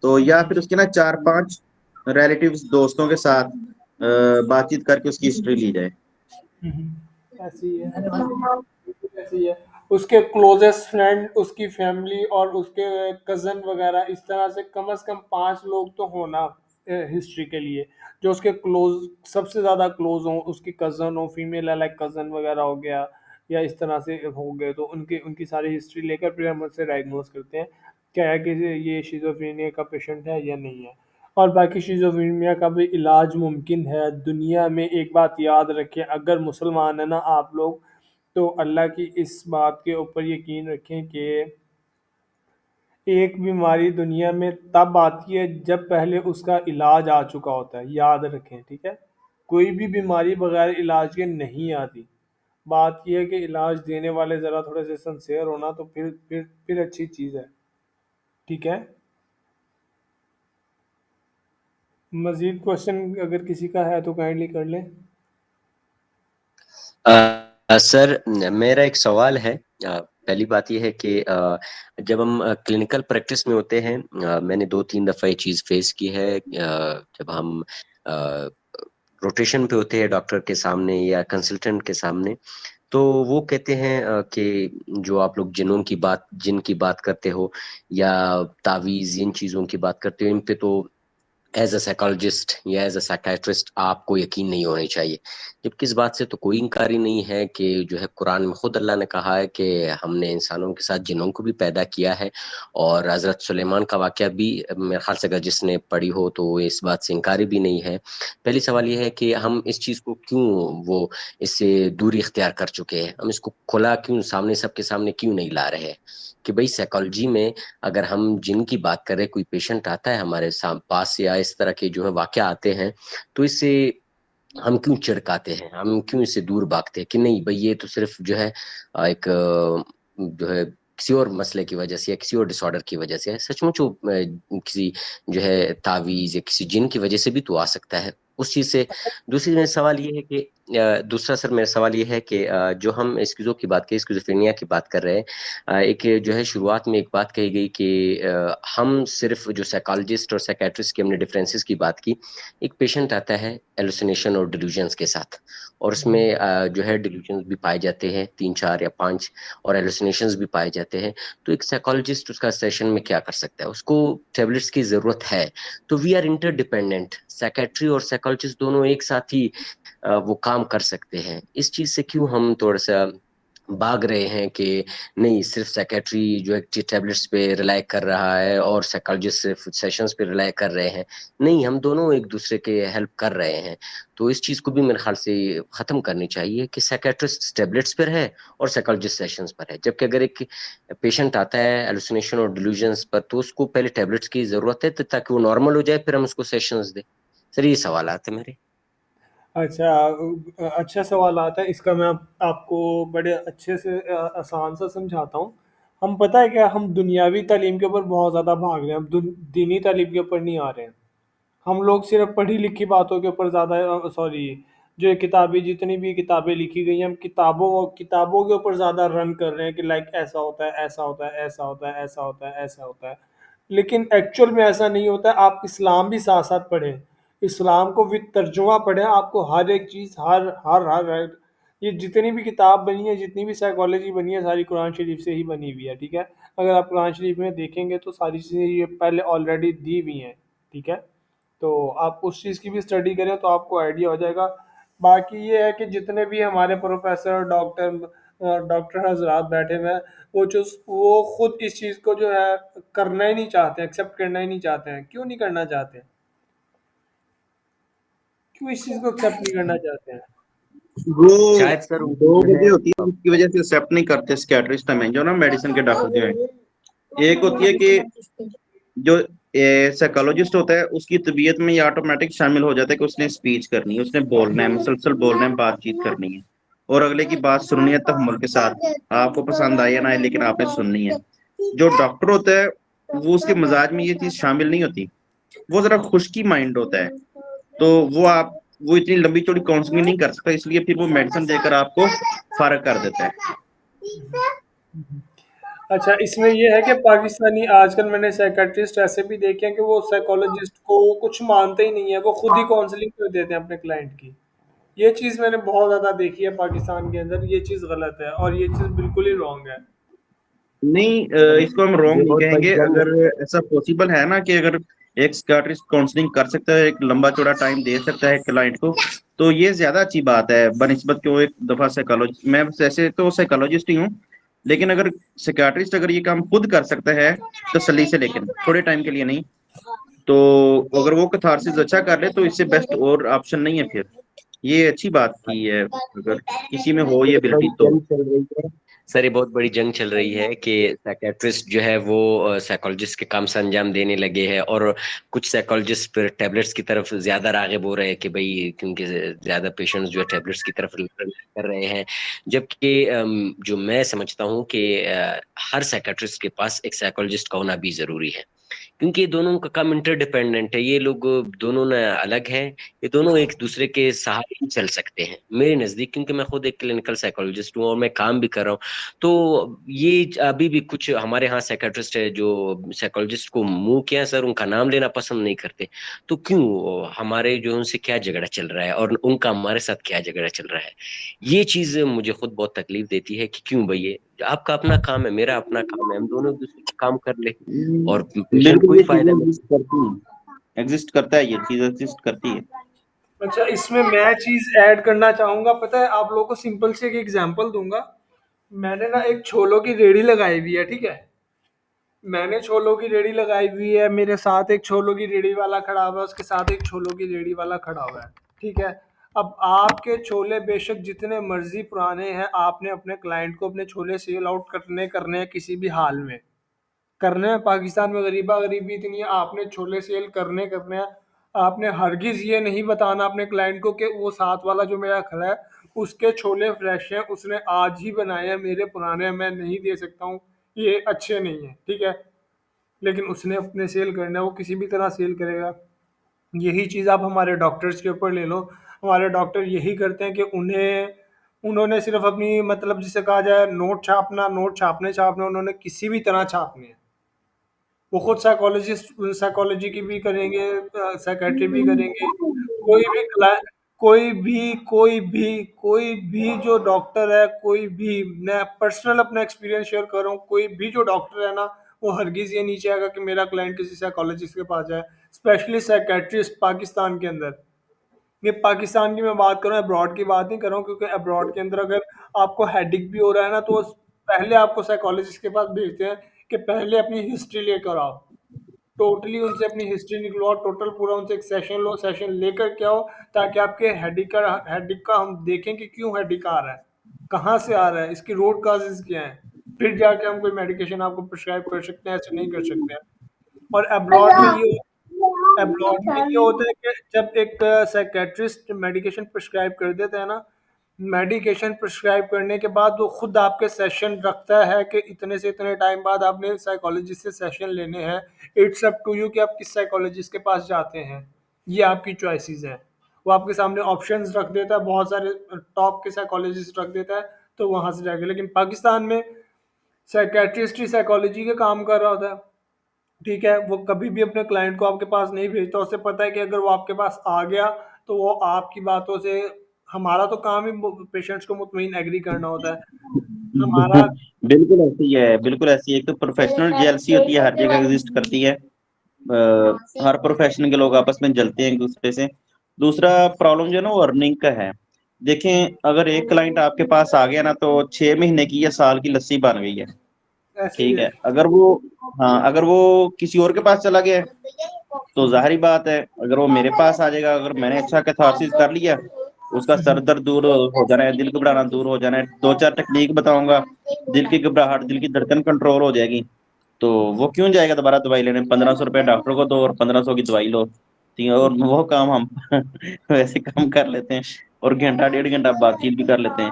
تو یا پھر اس کے نا 4-5 ریلیٹیوز دوستوں کے ساتھ بات چیت کر کے اس کی ہسٹری لی جائے.
ایسے ہی ہے، ایسے ہی ہے. اس کے کلوزسٹ فرینڈ، اس کی فیملی اور اس کے کزن وغیرہ، اس طرح سے کم از کم 5 لوگ تو ہونا ہسٹری کے لیے جو اس کے کلوز، سب سے زیادہ کلوز ہوں. اس کی کزن ہو، فیمیل ہے، لائک کزن وغیرہ ہو گیا یا اس طرح سے ہو گئے، تو ان کی ساری ہسٹری لے کر پھر ہم اس سے ڈائگنوز کرتے ہیں کیا ہے کہ یہ شیزوفرینیا کا پیشنٹ ہے یا نہیں ہے. اور باقی شیزوفرینیا کا بھی علاج ممکن ہے دنیا میں. ایک بات یاد رکھیں، اگر مسلمان ہیں نا آپ لوگ، تو اللہ کی اس بات کے اوپر یقین رکھیں کہ ایک بیماری دنیا میں تب آتی ہے جب پہلے اس کا علاج آ چکا ہوتا ہے. یاد رکھیں، ٹھیک ہے؟ کوئی بھی بیماری بغیر علاج کے نہیں آتی. بات یہ ہے کہ علاج دینے والے ذرا تھوڑے سے سنسیئر ہونا، تو پھر اچھی چیز ہے. ٹھیک ہے، مزید کوشچن اگر کسی کا ہے تو کائنڈلی کر لیں.
سر میرا ایک سوال ہے. پہلی بات یہ ہے کہ جب ہم کلینکل پریکٹس میں ہوتے ہیں، میں نے 2-3 دفعہ یہ چیز فیس کی ہے. جب ہم روٹیشن پہ ہوتے ہیں ڈاکٹر کے سامنے یا کنسلٹنٹ کے سامنے، تو وہ کہتے ہیں کہ جو آپ لوگ جن کی بات کرتے ہو یا تعویذ، ان چیزوں کی بات کرتے ہو، ان پہ تو ایز اے سائیکالوجسٹ یا ایز اے سائیکیٹرسٹ آپ کو یقین نہیں ہونی چاہیے. جبکہ اس بات سے تو کوئی انکاری نہیں ہے کہ جو ہے قرآن میں خود اللہ نے کہا ہے کہ ہم نے انسانوں کے ساتھ جنوں کو بھی پیدا کیا ہے. اور حضرت سلیمان کا واقعہ بھی میرے خیال سے اگر جس نے پڑھی ہو تو اس بات سے انکاری بھی نہیں ہے. پہلی سوال یہ ہے کہ ہم اس چیز کو کیوں وہ اس سے دوری اختیار کر چکے ہیں، ہم اس کو کھلا کیوں سامنے سب کے سامنے کیوں نہیں لا رہے کہ بھئی سائیکالوجی میں اگر ہم جن کی بات کر رہے، کوئی پیشنٹ آتا ہے ہمارے پاس یا اس طرح کے جو ہے واقعہ آتے ہیں، تو اس سے ہم کیوں چڑکاتے ہیں، ہم کیوں اس سے دور بھاگتے ہیں کہ نہیں بھئی یہ تو صرف جو ہے ایک جو ہے کسی اور مسئلے کی وجہ سے یا کسی اور ڈس آرڈر کی وجہ سے ہے. سچ مچ کسی جو ہے تعویذ یا کسی جن کی وجہ سے بھی تو آ سکتا ہے اس چیز سے. دوسرا سوال یہ ہے کہ جو ہم اسکیزو کی بات کریں، اسکیزوفرینیا کی بات کر رہے ہیں، ایک جو ہے شروعات میں ایک بات کہی گئی کہ ہم صرف جو سائیکالوجسٹ اور سائیکیٹرسٹ کی ہم نے ڈفرینسز کی بات کی. ایک پیشنٹ آتا ہے ایلوسینیشن اور ڈیلیوژنس کے ساتھ، اور اس میں جو ہے ڈیلیوژنس بھی پائے جاتے ہیں 3-4 یا 5 اور ایلوسینیشنز بھی پائے جاتے ہیں. تو ایک سائیکالوجسٹ اس کا سیشن میں کیا کر سکتا ہے؟ اس کو ٹیبلٹس کی ضرورت ہے. تو we are interdependent, psychiatry اور سائیکالوجسٹ دونوں ایک ساتھ ہی وہ کام کر سکتے ہیں. اس چیز سے کیوں ہم تھوڑا سا بھاگ رہے ہیں کہ نہیں صرف سائیکیٹری جو ہے ٹیبلٹس پہ ریلائی کر رہا ہے اور سائیکالوجسٹ صرف سیشنز پہ ریلائی کر رہے ہیں؟ نہیں، ہم دونوں ایک دوسرے کے ہیلپ کر رہے ہیں. تو اس چیز کو بھی میرے خیال سے ختم کرنی چاہیے کہ سائیکیٹرسٹ ٹیبلٹس پر ہے اور سائیکالوجسٹ سیشنز پر ہے. جبکہ اگر ایک پیشنٹ آتا ہے ایلوسینیشن اور ڈیلیوژنس پر، تو اس کو پہلے ٹیبلٹس کی ضرورت ہے تاکہ وہ نارمل ہو جائے، پھر ہم اس کو سیشنز دیں. سر یہ سوالات ہیں میرے.
اچھا سوالات ہیں. اس کا میں آپ کو بڑے اچھے سے آسان سے سمجھاتا ہوں. ہم پتہ ہے کہ ہم دنیاوی تعلیم کے اوپر بہت زیادہ بھاگ رہے ہیں، ہم دینی تعلیم کے اوپر نہیں آ رہے ہیں. ہم لوگ صرف پڑھی لکھی باتوں کے اوپر زیادہ جو کتابیں، جتنی بھی کتابیں لکھی گئی ہیں، ہم کتابوں کے اوپر زیادہ رن کر رہے ہیں کہ لائک ایسا ہوتا ہے، ایسا ہوتا ہے، ایسا ہوتا ہے، ایسا ہوتا ہے، ایسا ہوتا ہے. لیکن ایکچوئل میں ایسا نہیں ہوتا ہے. آپ اسلام بھی ساتھ ساتھ پڑھیں، اسلام کو وتھ ترجمہ پڑھیں. آپ کو ہر ایک چیز ہر یہ جتنی بھی کتاب بنی ہے، جتنی بھی سائیکالوجی بنی ہے، ساری قرآن شریف سے ہی بنی ہوئی ہے. ٹھیک ہے، اگر آپ قرآن شریف میں دیکھیں گے تو ساری چیزیں یہ پہلے آلریڈی دی ہوئی ہیں. ٹھیک ہے، تو آپ اس چیز کی بھی اسٹڈی کریں تو آپ کو آئیڈیا ہو جائے گا. باقی یہ ہے کہ جتنے بھی ہمارے پروفیسر ڈاکٹر حضرات بیٹھے ہوئے ہیں، وہ خود اس چیز کو جو ہے کرنا ہی نہیں چاہتے، ایکسیپٹ کرنا ہی نہیں چاہتے ہیں. کیوں نہیں کرنا چاہتے؟ کیوں اس چیز کو ایکسیپٹ نہیں کرنا چاہتے ہیں؟
وہ
شاید سر
2 وجہ ہوتی ہے جس کی وجہ سے ایکسیپٹ نہیں کرتے سائیکیٹرسٹ ہمیں جو نا میڈیسن کے ڈاکٹر جو ہیں. ایک ہوتی ہے کہ جو سائیکولوجسٹ ہوتا ہے اس کی طبیعت میں یہ آٹومیٹک شامل ہو جاتا ہے کہ اس نے اسپیچ کرنی ہے، اس نے بولنا ہے، مسلسل بولنا ہے، بات چیت کرنی ہے اور اگلے کی بات سننی ہے تحمل کے ساتھ، آپ کو پسند آئے یا نہ آئے لیکن آپ نے سننی ہے۔ جو ڈاکٹر ہوتا ہے وہ اس کے مزاج میں یہ چیز شامل نہیں ہوتی، وہ ذرا خشکی مائنڈ ہوتا ہے، تو وہ اتنی لمبی چوڑی کاؤنسلنگ نہیں کر سکتا، اس لیے پھر وہ میڈیسن دے کر آپ کو فارغ کر دیتا ہے۔
اچھا، اس میں یہ ہے کہ پاکستانی آج کل میں نے سائیکٹرسٹ ایسے بھی دیکھے ہیں کہ وہ سائیکولوجسٹ کو کچھ مانتے ہی نہیں ہے، وہ خود ہی کاؤنسلنگ کر دیتے ہیں اپنے کلائنٹ کی۔ یہ چیز میں نے بہت زیادہ دیکھی ہے پاکستان کے اندر، یہ چیز غلط ہے اور یہ چیز بالکل ہی رانگ ہے۔
نہیں، اس کو ہم رونگ نہیں کہیں گے، اگر ایسا پاسبل ہے نا کہ اگر ایک سائیکٹرسٹ کاؤنسلنگ کر سکتا ہے، ایک لمبا چوڑا ٹائم دے سکتا ہے کلائنٹ کو، تو یہ زیادہ اچھی بات ہے بنسبت کہ وہ ایک دفعہ سائیکالوجسٹ، میں ایسے تو سائیکالوجسٹ ہی ہوں، لیکن اگر سائیکٹرسٹ اگر یہ کام خود کر سکتا ہے تسلی سے، لیکن تھوڑے ٹائم کے لیے نہیں، تو اگر وہ کتھارسس اچھا کر لے تو اس سے بیسٹ اور آپشن نہیں ہے۔ پھر یہ اچھی بات کی ہے اگر کسی میں ہو یہ ابلٹی تو۔
سر یہ بہت بڑی جنگ چل رہی ہے کہ سائیکٹرسٹ جو ہے وہ سائیکولوجسٹ کے کام سے انجام دینے لگے ہیں، اور کچھ سائیکولوجسٹ پھر ٹیبلٹس کی طرف زیادہ راغب ہو رہے ہیں کہ بھئی کیونکہ زیادہ پیشنٹس جو ہے ٹیبلٹس کی طرف کر رہے ہیں، جبکہ جو میں سمجھتا ہوں کہ ہر سائیکٹرسٹ کے پاس ایک سائیکولوجسٹ کا ہونا بھی ضروری ہے، کیونکہ یہ دونوں کا کام انٹر ڈیپینڈنٹ ہے، یہ لوگ دونوں نہ الگ ہیں، یہ دونوں ایک دوسرے کے سہارے ہی چل سکتے ہیں میرے نزدیک، کیونکہ میں خود ایک کلینکل سائیکولوجسٹ ہوں اور میں کام بھی کر رہا ہوں۔ تو یہ ابھی بھی کچھ ہمارے ہاں سائیکٹرسٹ ہے جو سائیکولوجسٹ کو منہ کیا سر ان کا نام لینا پسند نہیں کرتے، تو کیوں ہمارے جو ان سے کیا جھگڑا چل رہا ہے اور ان کا ہمارے ساتھ کیا جھگڑا چل رہا ہے؟ یہ چیز مجھے خود بہت تکلیف دیتی ہے کہ کیوں بھئی آپ کا اپنا کام ہے، میرا اپنا کام ہے، ہم دونوں ایک دوسرے کا کام کر لیں اور پیشنٹ کو
بالکل
بھی
یہ
فائدہ
چیزیں
ملے۔
ایگزسٹ کرتا ہے، یہ چیز ایگزسٹ کرتی ہے۔
اچھا، اس میں چیز ایڈ کرنا چاہوں گا، پتہ ہے آپ لوگوں کو سمپل سے ایک ایگزامپل دوں گا۔ میں نے نا ایک چھولوں کی ریڑھی لگائی ہوئی ہے، ٹھیک ہے، میں نے چھولوں کی ریڑھی لگائی ہوئی ہے، میرے ساتھ ایک چھولوں کی ریڑھی والا کھڑا ہوا ہے، اس کے ساتھ ایک چھولوں کی ریڑھی والا کھڑا ہوا ہے، ٹھیک ہے۔ اب آپ کے چھولے بے شک جتنے مرضی پرانے ہیں، آپ نے اپنے کلائنٹ کو اپنے چھولے سیل آؤٹ کرنے ہیں کسی بھی حال میں کرنے ہیں۔ پاکستان میں غریبی اتنی ہے، آپ نے چھولے سیل کرنے ہیں، آپ نے ہرگز یہ نہیں بتانا اپنے کلائنٹ کو کہ وہ ساتھ والا جو میرا کھڑا ہے اس کے چھولے فریش ہیں، اس نے آج ہی بنائے ہیں، میرے پرانے ہیں، میں نہیں دے سکتا ہوں، یہ اچھے نہیں ہیں، ٹھیک ہے، لیکن اس نے اپنے سیل کرنا ہے، وہ کسی بھی طرح سیل کرے گا۔ یہی چیز آپ ہمارے ڈاکٹرز کے اوپر لے لو، ہمارے ڈاکٹر یہی کرتے ہیں کہ انہوں نے صرف اپنی مطلب جسے کہا جائے نوٹ چھاپنے انہوں نے کسی بھی طرح چھاپنے ہیں۔ وہ خود سائیکالوجی کی بھی کریں گے، سائیکیٹری بھی کریں گے، کوئی بھی جو ڈاکٹر ہے، کوئی بھی، میں پرسنل اپنا ایکسپیرینس شیئر کر رہا ہوں، کوئی بھی جو ڈاکٹر ہے نا، وہ ہرگز یہ نہیں چاہے گا کہ میرا کلائنٹ کسی سائیکالوجسٹ کے پاس جائے، اسپیشلی سائیکیٹرسٹ پاکستان کے اندر۔ یہ پاکستان کی میں بات کر رہا ہوں، ابراڈ کی بات نہیں کر رہا ہوں، کیونکہ ابراڈ کے اندر اگر آپ کو ہیڈک بھی ہو رہا ہے نا، تو پہلے آپ کو سائیکالوجسٹ کے پاس بھیجتے ہیں کہ پہلے اپنی ہسٹری لے کر آؤ، ٹوٹلی ان سے اپنی ہسٹری نکلواؤ، ٹوٹل پورا ان سے ایک سیشن لو، سیشن لے کر کے آؤ، تاکہ آپ کے ہیڈک کا ہم دیکھیں کہ کیوں ہیڈک آ رہا ہے، کہاں سے آ رہا ہے، اس کی روٹ کازز کیا ہیں، پھر جا کے ہم کوئی میڈیکیشن آپ کو پرسکرائب کر سکتے ہیں، ایسے نہیں کر سکتے ہیں۔ اور ابراڈ میں یہ ہوتا ہے کہ جب ایک سائیکیٹرسٹ میڈیکیشن پرسکرائب کر دیتا ہے نا، میڈیکیشن پرسکرائب کرنے کے بعد وہ خود آپ کے سیشن رکھتا ہے کہ اتنے سے اتنے ٹائم بعد آپ نے سائیکالوجسٹ سے سیشن لینے ہیں، اٹس اپ ٹو یو کہ آپ کس سائیکالوجسٹ کے پاس جاتے ہیں، یہ آپ کی چوائسیز ہیں، وہ آپ کے سامنے آپشنز رکھ دیتا ہے، بہت سارے ٹاپ کے سائیکالوجسٹ رکھ دیتا ہے، تو وہاں سے جائے گا۔ لیکن پاکستان میں سائیکیٹرسٹ ہی سائیکالوجی کا کام کر رہا ہوتا ہے، ٹھیک ہے، وہ کبھی بھی اپنے کلائنٹ کو آپ کے پاس نہیں بھیجتا، اسے پتہ ہے کہ اگر وہ آپ کے پاس آ گیا تو وہ آپ کی باتوں سے، ہمارا تو کام ہی پیشنٹس کو مطمئن ایگری کرنا ہوتا ہے، ہمارا
بالکل ایسی ہے، بالکل ایسی ہے، ایک تو پروفیشنل جیلسی ہوتی ہے، ہر جگہ ایگزسٹ کرتی ہے، ہر پروفیشن کے لوگ آپس میں جلتے ہیں ایک دوسرے سے۔ دوسرا پرابلم جو ہے نا وہ ارننگ کا ہے۔ دیکھیں اگر ایک کلائنٹ آپ کے پاس آ گیا نا تو 6 مہینے کی یا سال کی لسی بن گئی ہے،
ایسے ہی
ٹھیک
ہے۔
ہے، اگر وہ کسی اور کے پاس چلا گیا تو ظاہری بات ہے اگر وہ میرے پاس آ جائے گا، اگر میں نے اچھا کیتھارسس کر لیا، اس کا سر درد دور ہو جانا ہے، دل گھبرانا دور ہو جانا ہے، 2-4 ٹیکنیک بتاؤں گا، دل کی گھبراہٹ، دل کی دھڑکن کنٹرول ہو جائے گی، تو وہ کیوں جائے گا دوبارہ دوائی لینے؟ 1500 روپے ڈاکٹر کو دو اور 1500 کی دوائی لو، اور وہ کام ہم ویسے کام کر لیتے ہیں اور گھنٹہ 1.5 گھنٹہ بات چیت بھی کر لیتے ہیں۔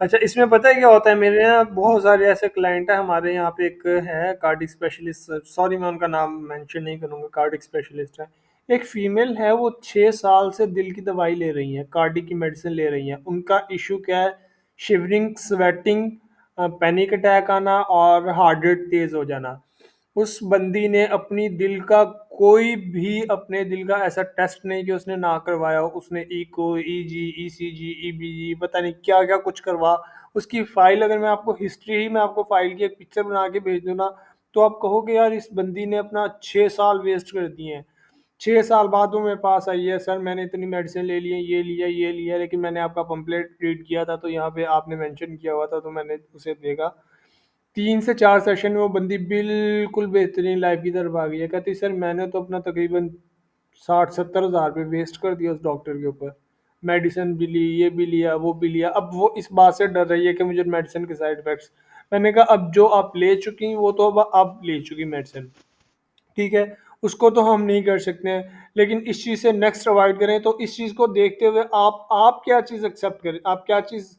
اچھا اس میں پتہ ہے کیا ہوتا ہے، میرے یہاں بہت سارے ایسے کلائنٹ ہیں، ہمارے یہاں پہ ایک ہے کارڈک اسپیشلسٹ، سوری میں ان کا نام مینشن نہیں کروں گا، کارڈک اسپیشلسٹ ہے، ایک فیمیل ہے، وہ 6 سال سے دل کی دوائی لے رہی ہیں، کارڈک کی میڈیسن لے رہی ہیں، ان کا ایشو کیا ہے؟ شیورنگ، سویٹنگ، پینک اٹیک آنا اور ہارٹ ریٹ تیز ہو جانا۔ اس بندی نے اپنی دل کا کوئی بھی اپنے دل کا ایسا ٹیسٹ نہیں کہ اس نے نہ کروایا ہو، اس نے ایکو، ای جی، ای سی جی، ای بی جی، پتہ نہیں کیا کیا کچھ کروا، اس کی فائل اگر میں آپ کو ہسٹری ہی میں آپ کو فائل کی ایک پکچر بنا کے بھیج دوں نا، تو آپ کہو کہ یار اس بندی نے اپنا 6 سال ویسٹ کر دیے ہیں۔ 6 سال بعد وہ میرے پاس آئی ہے، سر میں نے اتنی میڈیسن لے لی ہے، یہ لیا، لیکن میں نے آپ کا پمپلیٹ ریڈ کیا تھا تو یہاں پہ آپ نے مینشن کیا ہوا تھا تو میں نے اسے دیکھا، 3 سے 4 سیشن میں وہ بندی بالکل بہترین لائف کی طرف آ گئی ہے۔ کہتی سر میں نے تو اپنا تقریباً 60-70 ہزار روپے ویسٹ کر دیا اس ڈاکٹر کے اوپر، میڈیسن بھی لی، یہ بھی لیا، وہ بھی لیا، اب وہ اس بات سے ڈر رہی ہے کہ مجھے میڈیسن کے سائیڈ افیکٹس، میں نے کہا اب جو آپ لے چکی وہ تو اب لے چکی میڈیسن، ٹھیک ہے، اس کو تو ہم نہیں کر سکتے ہیں، لیکن اس چیز سے نیکسٹ اوائڈ کریں۔ تو اس چیز کو دیکھتے ہوئے آپ کیا چیز ایکسیپٹ کریں، آپ کیا چیز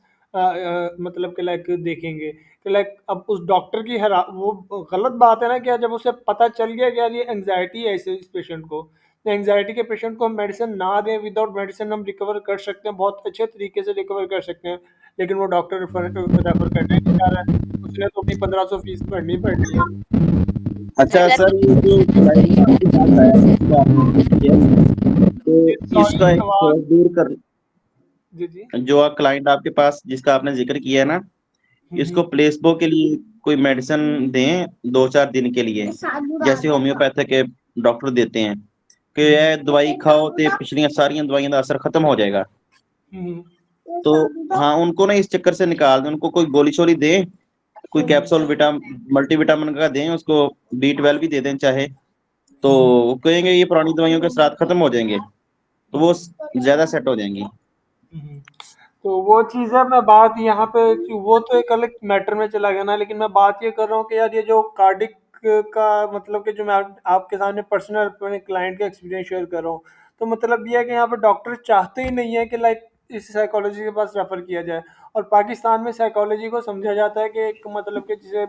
مطلب کہ لائک دیکھیں گے کہ لائک اب اس ڈاکٹر کی وہ غلط بات ہے نا کہ جب اسے پتہ چل گیا کہ یار یہ انگزائٹی ہے اس پیشنٹ کو، انگزائٹی کے پیشنٹ کو ہم میڈیسن نہ دیں، وداؤٹ میڈیسن ہم ریکور کر سکتے ہیں، بہت اچھے طریقے سے ریکور کر سکتے ہیں، لیکن وہ ڈاکٹر ریفر کرنے نہیں چاہ رہا ہے، اس نے تو اپنی 1500 فیس پڑنی ہے۔
اچھا سر، یہ جو کلائنٹ آپ کے پاس آیا ہے جس کو آپ نے ذکر کیا، تو اس کا ایک خوف دور کر، جو کلائنٹ آپ کے پاس جس کا آپ نے ذکر کیا ہے نا، اس کو پلیسبو کے لیے کوئی میڈیسن دیں 2-4 دن کے لیے، جیسے ہومیوپیتھک کے ڈاکٹر دیتے ہیں کہ یہ دوائی کھاؤ تو پچھلیاں ساریاں دوائیاں کا اثر ختم ہو جائے گا، تو ہاں ان کو نا اس چکر سے نکال دیں، ان کو کوئی گولی شولی دیں، کوئی کیپسول ملٹی وٹامن کا دیں، اس کو B12 بھی دے دیں چاہے، تو وہ کہیں گے یہ پرانی دوائیوں کے اثرات ختم ہو جائیں گے، تو وہ زیادہ سیٹ ہو جائیں گی۔
تو وہ چیز ہے، میں بات یہاں پہ وہ تو ایک الگ میٹر میں چلا گیا نا، لیکن میں بات یہ کر رہا ہوں کہ یار یہ جو کارڈک کا مطلب کہ جو میں آپ کے سامنے پرسنل اپنے کلائنٹ کا ایکسپیرینس شیئر کر رہا ہوں، تو مطلب یہ ہے کہ یہاں پہ ڈاکٹر چاہتے ہی نہیں ہے کہ لائک اس سائیکالوجی کے پاس ریفر کیا جائے، اور پاکستان میں سائیکالوجی کو سمجھا جاتا ہے کہ ایک مطلب کہ جسے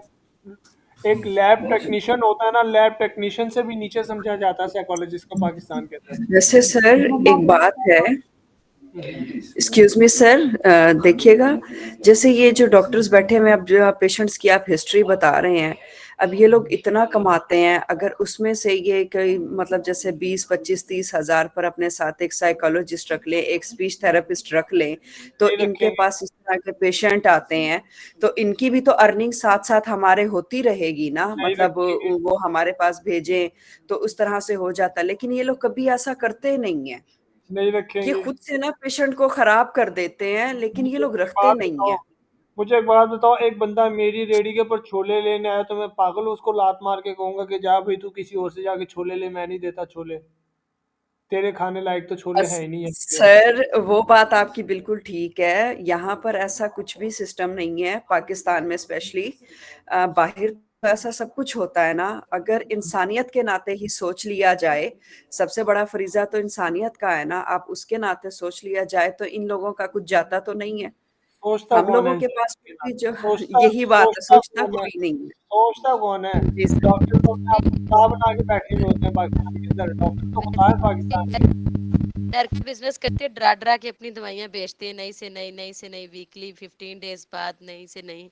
ایک لیب ٹیکنیشین ہوتا ہے نا، لیب ٹیکنیشین سے بھی نیچے سمجھا جاتا ہے سائیکالوجسٹ کو پاکستان کے اندر۔
ویسے سر ایک بات ہے، ایکسکیوز می سر، دیکھیے گا جیسے یہ جو ڈاکٹرز بیٹھے ہوئے اب جو پیشنٹس کی آپ ہسٹری بتا رہے ہیں، اب یہ لوگ اتنا کماتے ہیں، اگر اس میں سے یہ کوئی مطلب جیسے 20-25-30 ہزار پر اپنے ساتھ ایک سائیکالوجسٹ رکھ لیں، ایک اسپیچ تھراپسٹ رکھ لیں، تو ان کے پاس اس طرح کے پیشنٹ آتے ہیں، تو ان کی بھی تو ارننگ ساتھ ساتھ ہمارے ہوتی رہے گی نا، مطلب وہ ہمارے پاس بھیجیں تو اس طرح سے ہو جاتا، لیکن یہ لوگ کبھی ایسا کرتے نہیں ہیں،
نہیں رکھیں
یہ
گے۔
خود سے نا پیشنٹ کو خراب کر دیتے ہیں، لیکن یہ لوگ رکھتے نہیں ہیں۔
مجھے ایک بات بتاؤ، ایک بندہ میری ریڑھی کے اوپر چھولے لینے آیا تو میں پاگل اس کو لات مار کے کہوں گا کہ جا بھائی تو کسی اور سے جا کے چھولے لے، میں نہیں دیتا چھولے، تیرے کھانے لائق تو چھولے ہیں ہی نہیں ہے۔
سر وہ بات آپ کی بالکل ٹھیک ہے، یہاں پر ایسا کچھ بھی سسٹم نہیں ہے پاکستان میں اسپیشلی، باہر تو ایسا سب کچھ ہوتا ہے نا، اگر انسانیت کے ناطے ہی سوچ لیا جائے، سب سے بڑا فریضہ تو انسانیت کا ہے نا، آپ اس کے ناطے سوچ لیا جائے تو ان لوگوں کا کچھ جاتا تو نہیں ہے،
سوچتا
ہم
کون ہے
لوگوں کے پاس بھی جو
سوچتا
یہی بات ہے، سوچتا
کون ہے؟
کوئی نہیں ہے۔
سوچتا کون ہے؟
جی سر۔
ڈاکٹر تو اپنے آپ کو خدا بنا کے بیٹھے ہوئے ہوتے ہیں پاکستان کے اندر، ڈاکٹر تو خدا ہے پاکستان کے۔
ڈر کے بزنس کرتے، ڈرا ڈرا کے اپنی دوائیاں بیچتے ہیں، نئی سے نئی ویکلی 15 ڈیز بعد نئی سے نئی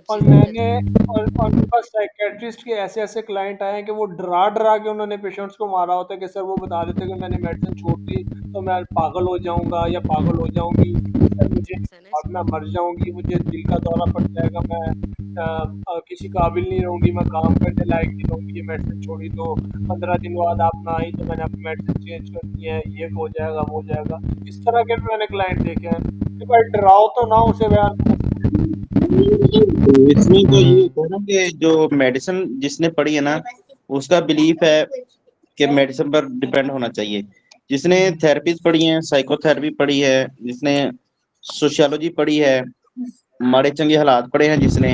اور میں نے اور میرے پاس سائیکیٹرسٹ کے ایسے کلائنٹ آئے ہیں کہ وہ ڈرا ڈرا کے انہوں نے پیشنٹس کو مارا ہوتا ہے کہ سر وہ بتا دیتے کہ میں نے میڈیسن چھوڑ دی تو میں پاگل ہو جاؤں گا یا پاگل ہو جاؤں گی، سر مجھے اب میں مر جاؤں گی، مجھے دل کا دورہ پڑ جائے گا، میں کسی قابل نہیں رہوں گی، میں کام کرنے لائق نہیں رہوں گی، یہ میڈیسن چھوڑی تو 15 دن بعد آپ نہ آئی تو میں نے اپنی میڈیسن چینج کر دی ہے، یہ ہو جائے گا وہ ہو جائے گا، اس طرح کے بھی میں نے کلائنٹ دیکھے ہیں کہ بھائی ڈراؤ تو نہ اسے بیان۔
اس میں تو یہ ہوتا ہے نا کہ جو میڈیسن جس نے پڑھی ہے نا، اس کا بلیف ہے کہ میڈیسن پر ڈیپینڈ ہونا چاہیے، جس نے تھراپیز پڑھی ہیں، سائیکو تھراپی پڑھی ہے، جس نے سوشیالوجی پڑھی ہے، ماڑے چنگے حالات پڑھے ہیں جس نے،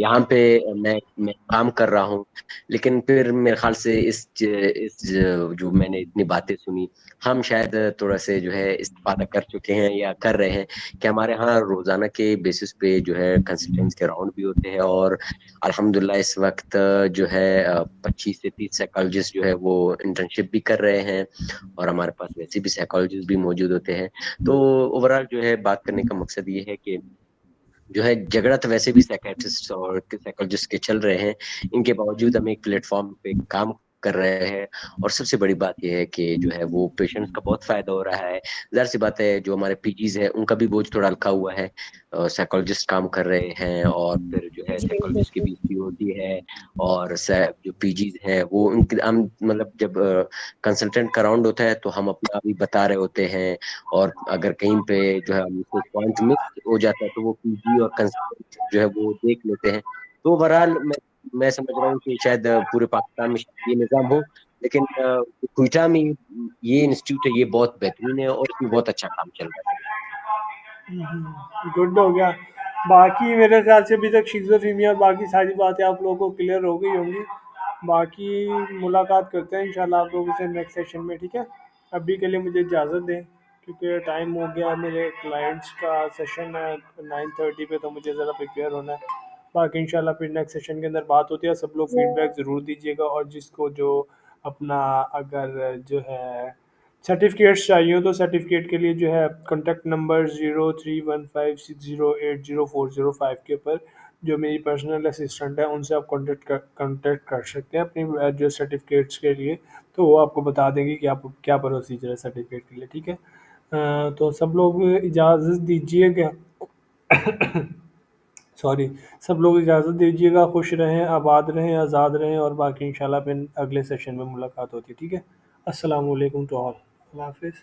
یہاں پہ میں کام کر رہا ہوں، لیکن پھر میرے خیال سے اس جو میں نے اتنی باتیں سنی، ہم شاید تھوڑا سے جو ہے استفادہ کر چکے ہیں یا کر رہے ہیں کہ ہمارے ہاں روزانہ کے بیسس پہ جو ہے کنسلٹنٹس کے راؤنڈ بھی ہوتے ہیں، اور الحمدللہ اس وقت جو ہے 25 سے 30 سائیکالوجسٹ جو ہے وہ انٹرنشپ بھی کر رہے ہیں، اور ہمارے پاس ویسے بھی سائیکالوجسٹ بھی موجود ہوتے ہیں. تو اوورآل جو ہے بات کرنے کا مقصد یہ ہے کہ جو ہے جھگڑا تو ویسے بھی سائیکیٹرسٹ اور سائیکالوجسٹ کے چل رہے ہیں، ان کے باوجود ہم ایک پلیٹ فارم پہ کام کر رہے ہیں، اور سب سے بڑی بات یہ ہے کہ جو ہے وہ پیشنٹس کا بہت فائدہ ہو رہا ہے. ظاہر سی بات ہے جو ہمارے پی جیز ہیں ان کا بھی بوجھ تھوڑا ہلکا ہوا ہے، سائیکالوجسٹ کام کر رہے ہیں، اور پھر جو ہے
جی
سائیکالوجسٹ کی
بالکل.
بھی ہوتی ہے، اور جو پی جیز ہیں وہ ان کے ہم مطلب جب کنسلٹنٹ کا راؤنڈ ہوتا ہے تو ہم اپنا بھی بتا رہے ہوتے ہیں، اور اگر کہیں پہ جو ہے ہم کو پوائنٹ مس ہو جاتا ہے تو وہ پی جی اور کنسلٹنٹ جو ہے وہ دیکھ لیتے ہیں. تو اوورآل میں سمجھ رہا ہوں کہ شاید پورے پاکستان میں یہ نظام ہو، لیکن کوئٹہ میں یہ انسٹیٹیوٹ ہے، یہ بہت بہترین ہے اور اس میں بہت اچھا کام چل رہا
گڈ ہو گیا. باقی میرے خیال سے ابھی تک شیزوفرینیا اور باقی ساری باتیں آپ لوگوں کو کلیئر ہو گئی ہوں گی. باقی ملاقات کرتے ہیں انشاءاللہ آپ لوگوں سے نیکسٹ سیشن میں، ٹھیک ہے. ابھی کے لیے مجھے اجازت دیں کیونکہ ٹائم ہو گیا، میرے کلائنٹس کا سیشن ہے 9:30 پہ، تو مجھے ذرا پریپیئر ہونا ہے. باقی انشاءاللہ پھر نیکسٹ سیشن کے اندر بات ہوتی ہے. سب لوگ فیڈ بیک ضرور دیجیے گا، اور جس کو جو اپنا اگر جو ہے سرٹیفکیٹس چاہیے ہو تو سرٹیفکیٹ کے لیے جو ہے کانٹیکٹ نمبر 031560800405 کے اوپر جو میری پرسنل اسسٹنٹ ہے ان سے آپ کانٹیکٹ کر سکتے ہیں اپنی جو سرٹیفکیٹس کے لیے، تو وہ آپ کو بتا دیں گے کہ آپ کیا پروسیجر ہے سرٹیفکیٹ کے لیے، ٹھیک ہے. تو سب لوگ اجازت دیجیے گا سب لوگ اجازت دیجیے گا. خوش رہیں، آباد رہیں، آزاد رہیں، اور باقی انشاءاللہ پھر اگلے سیشن میں ملاقات ہوتی ہے، ٹھیک ہے. السلام علیکم ٹو آل. اللہ حافظ.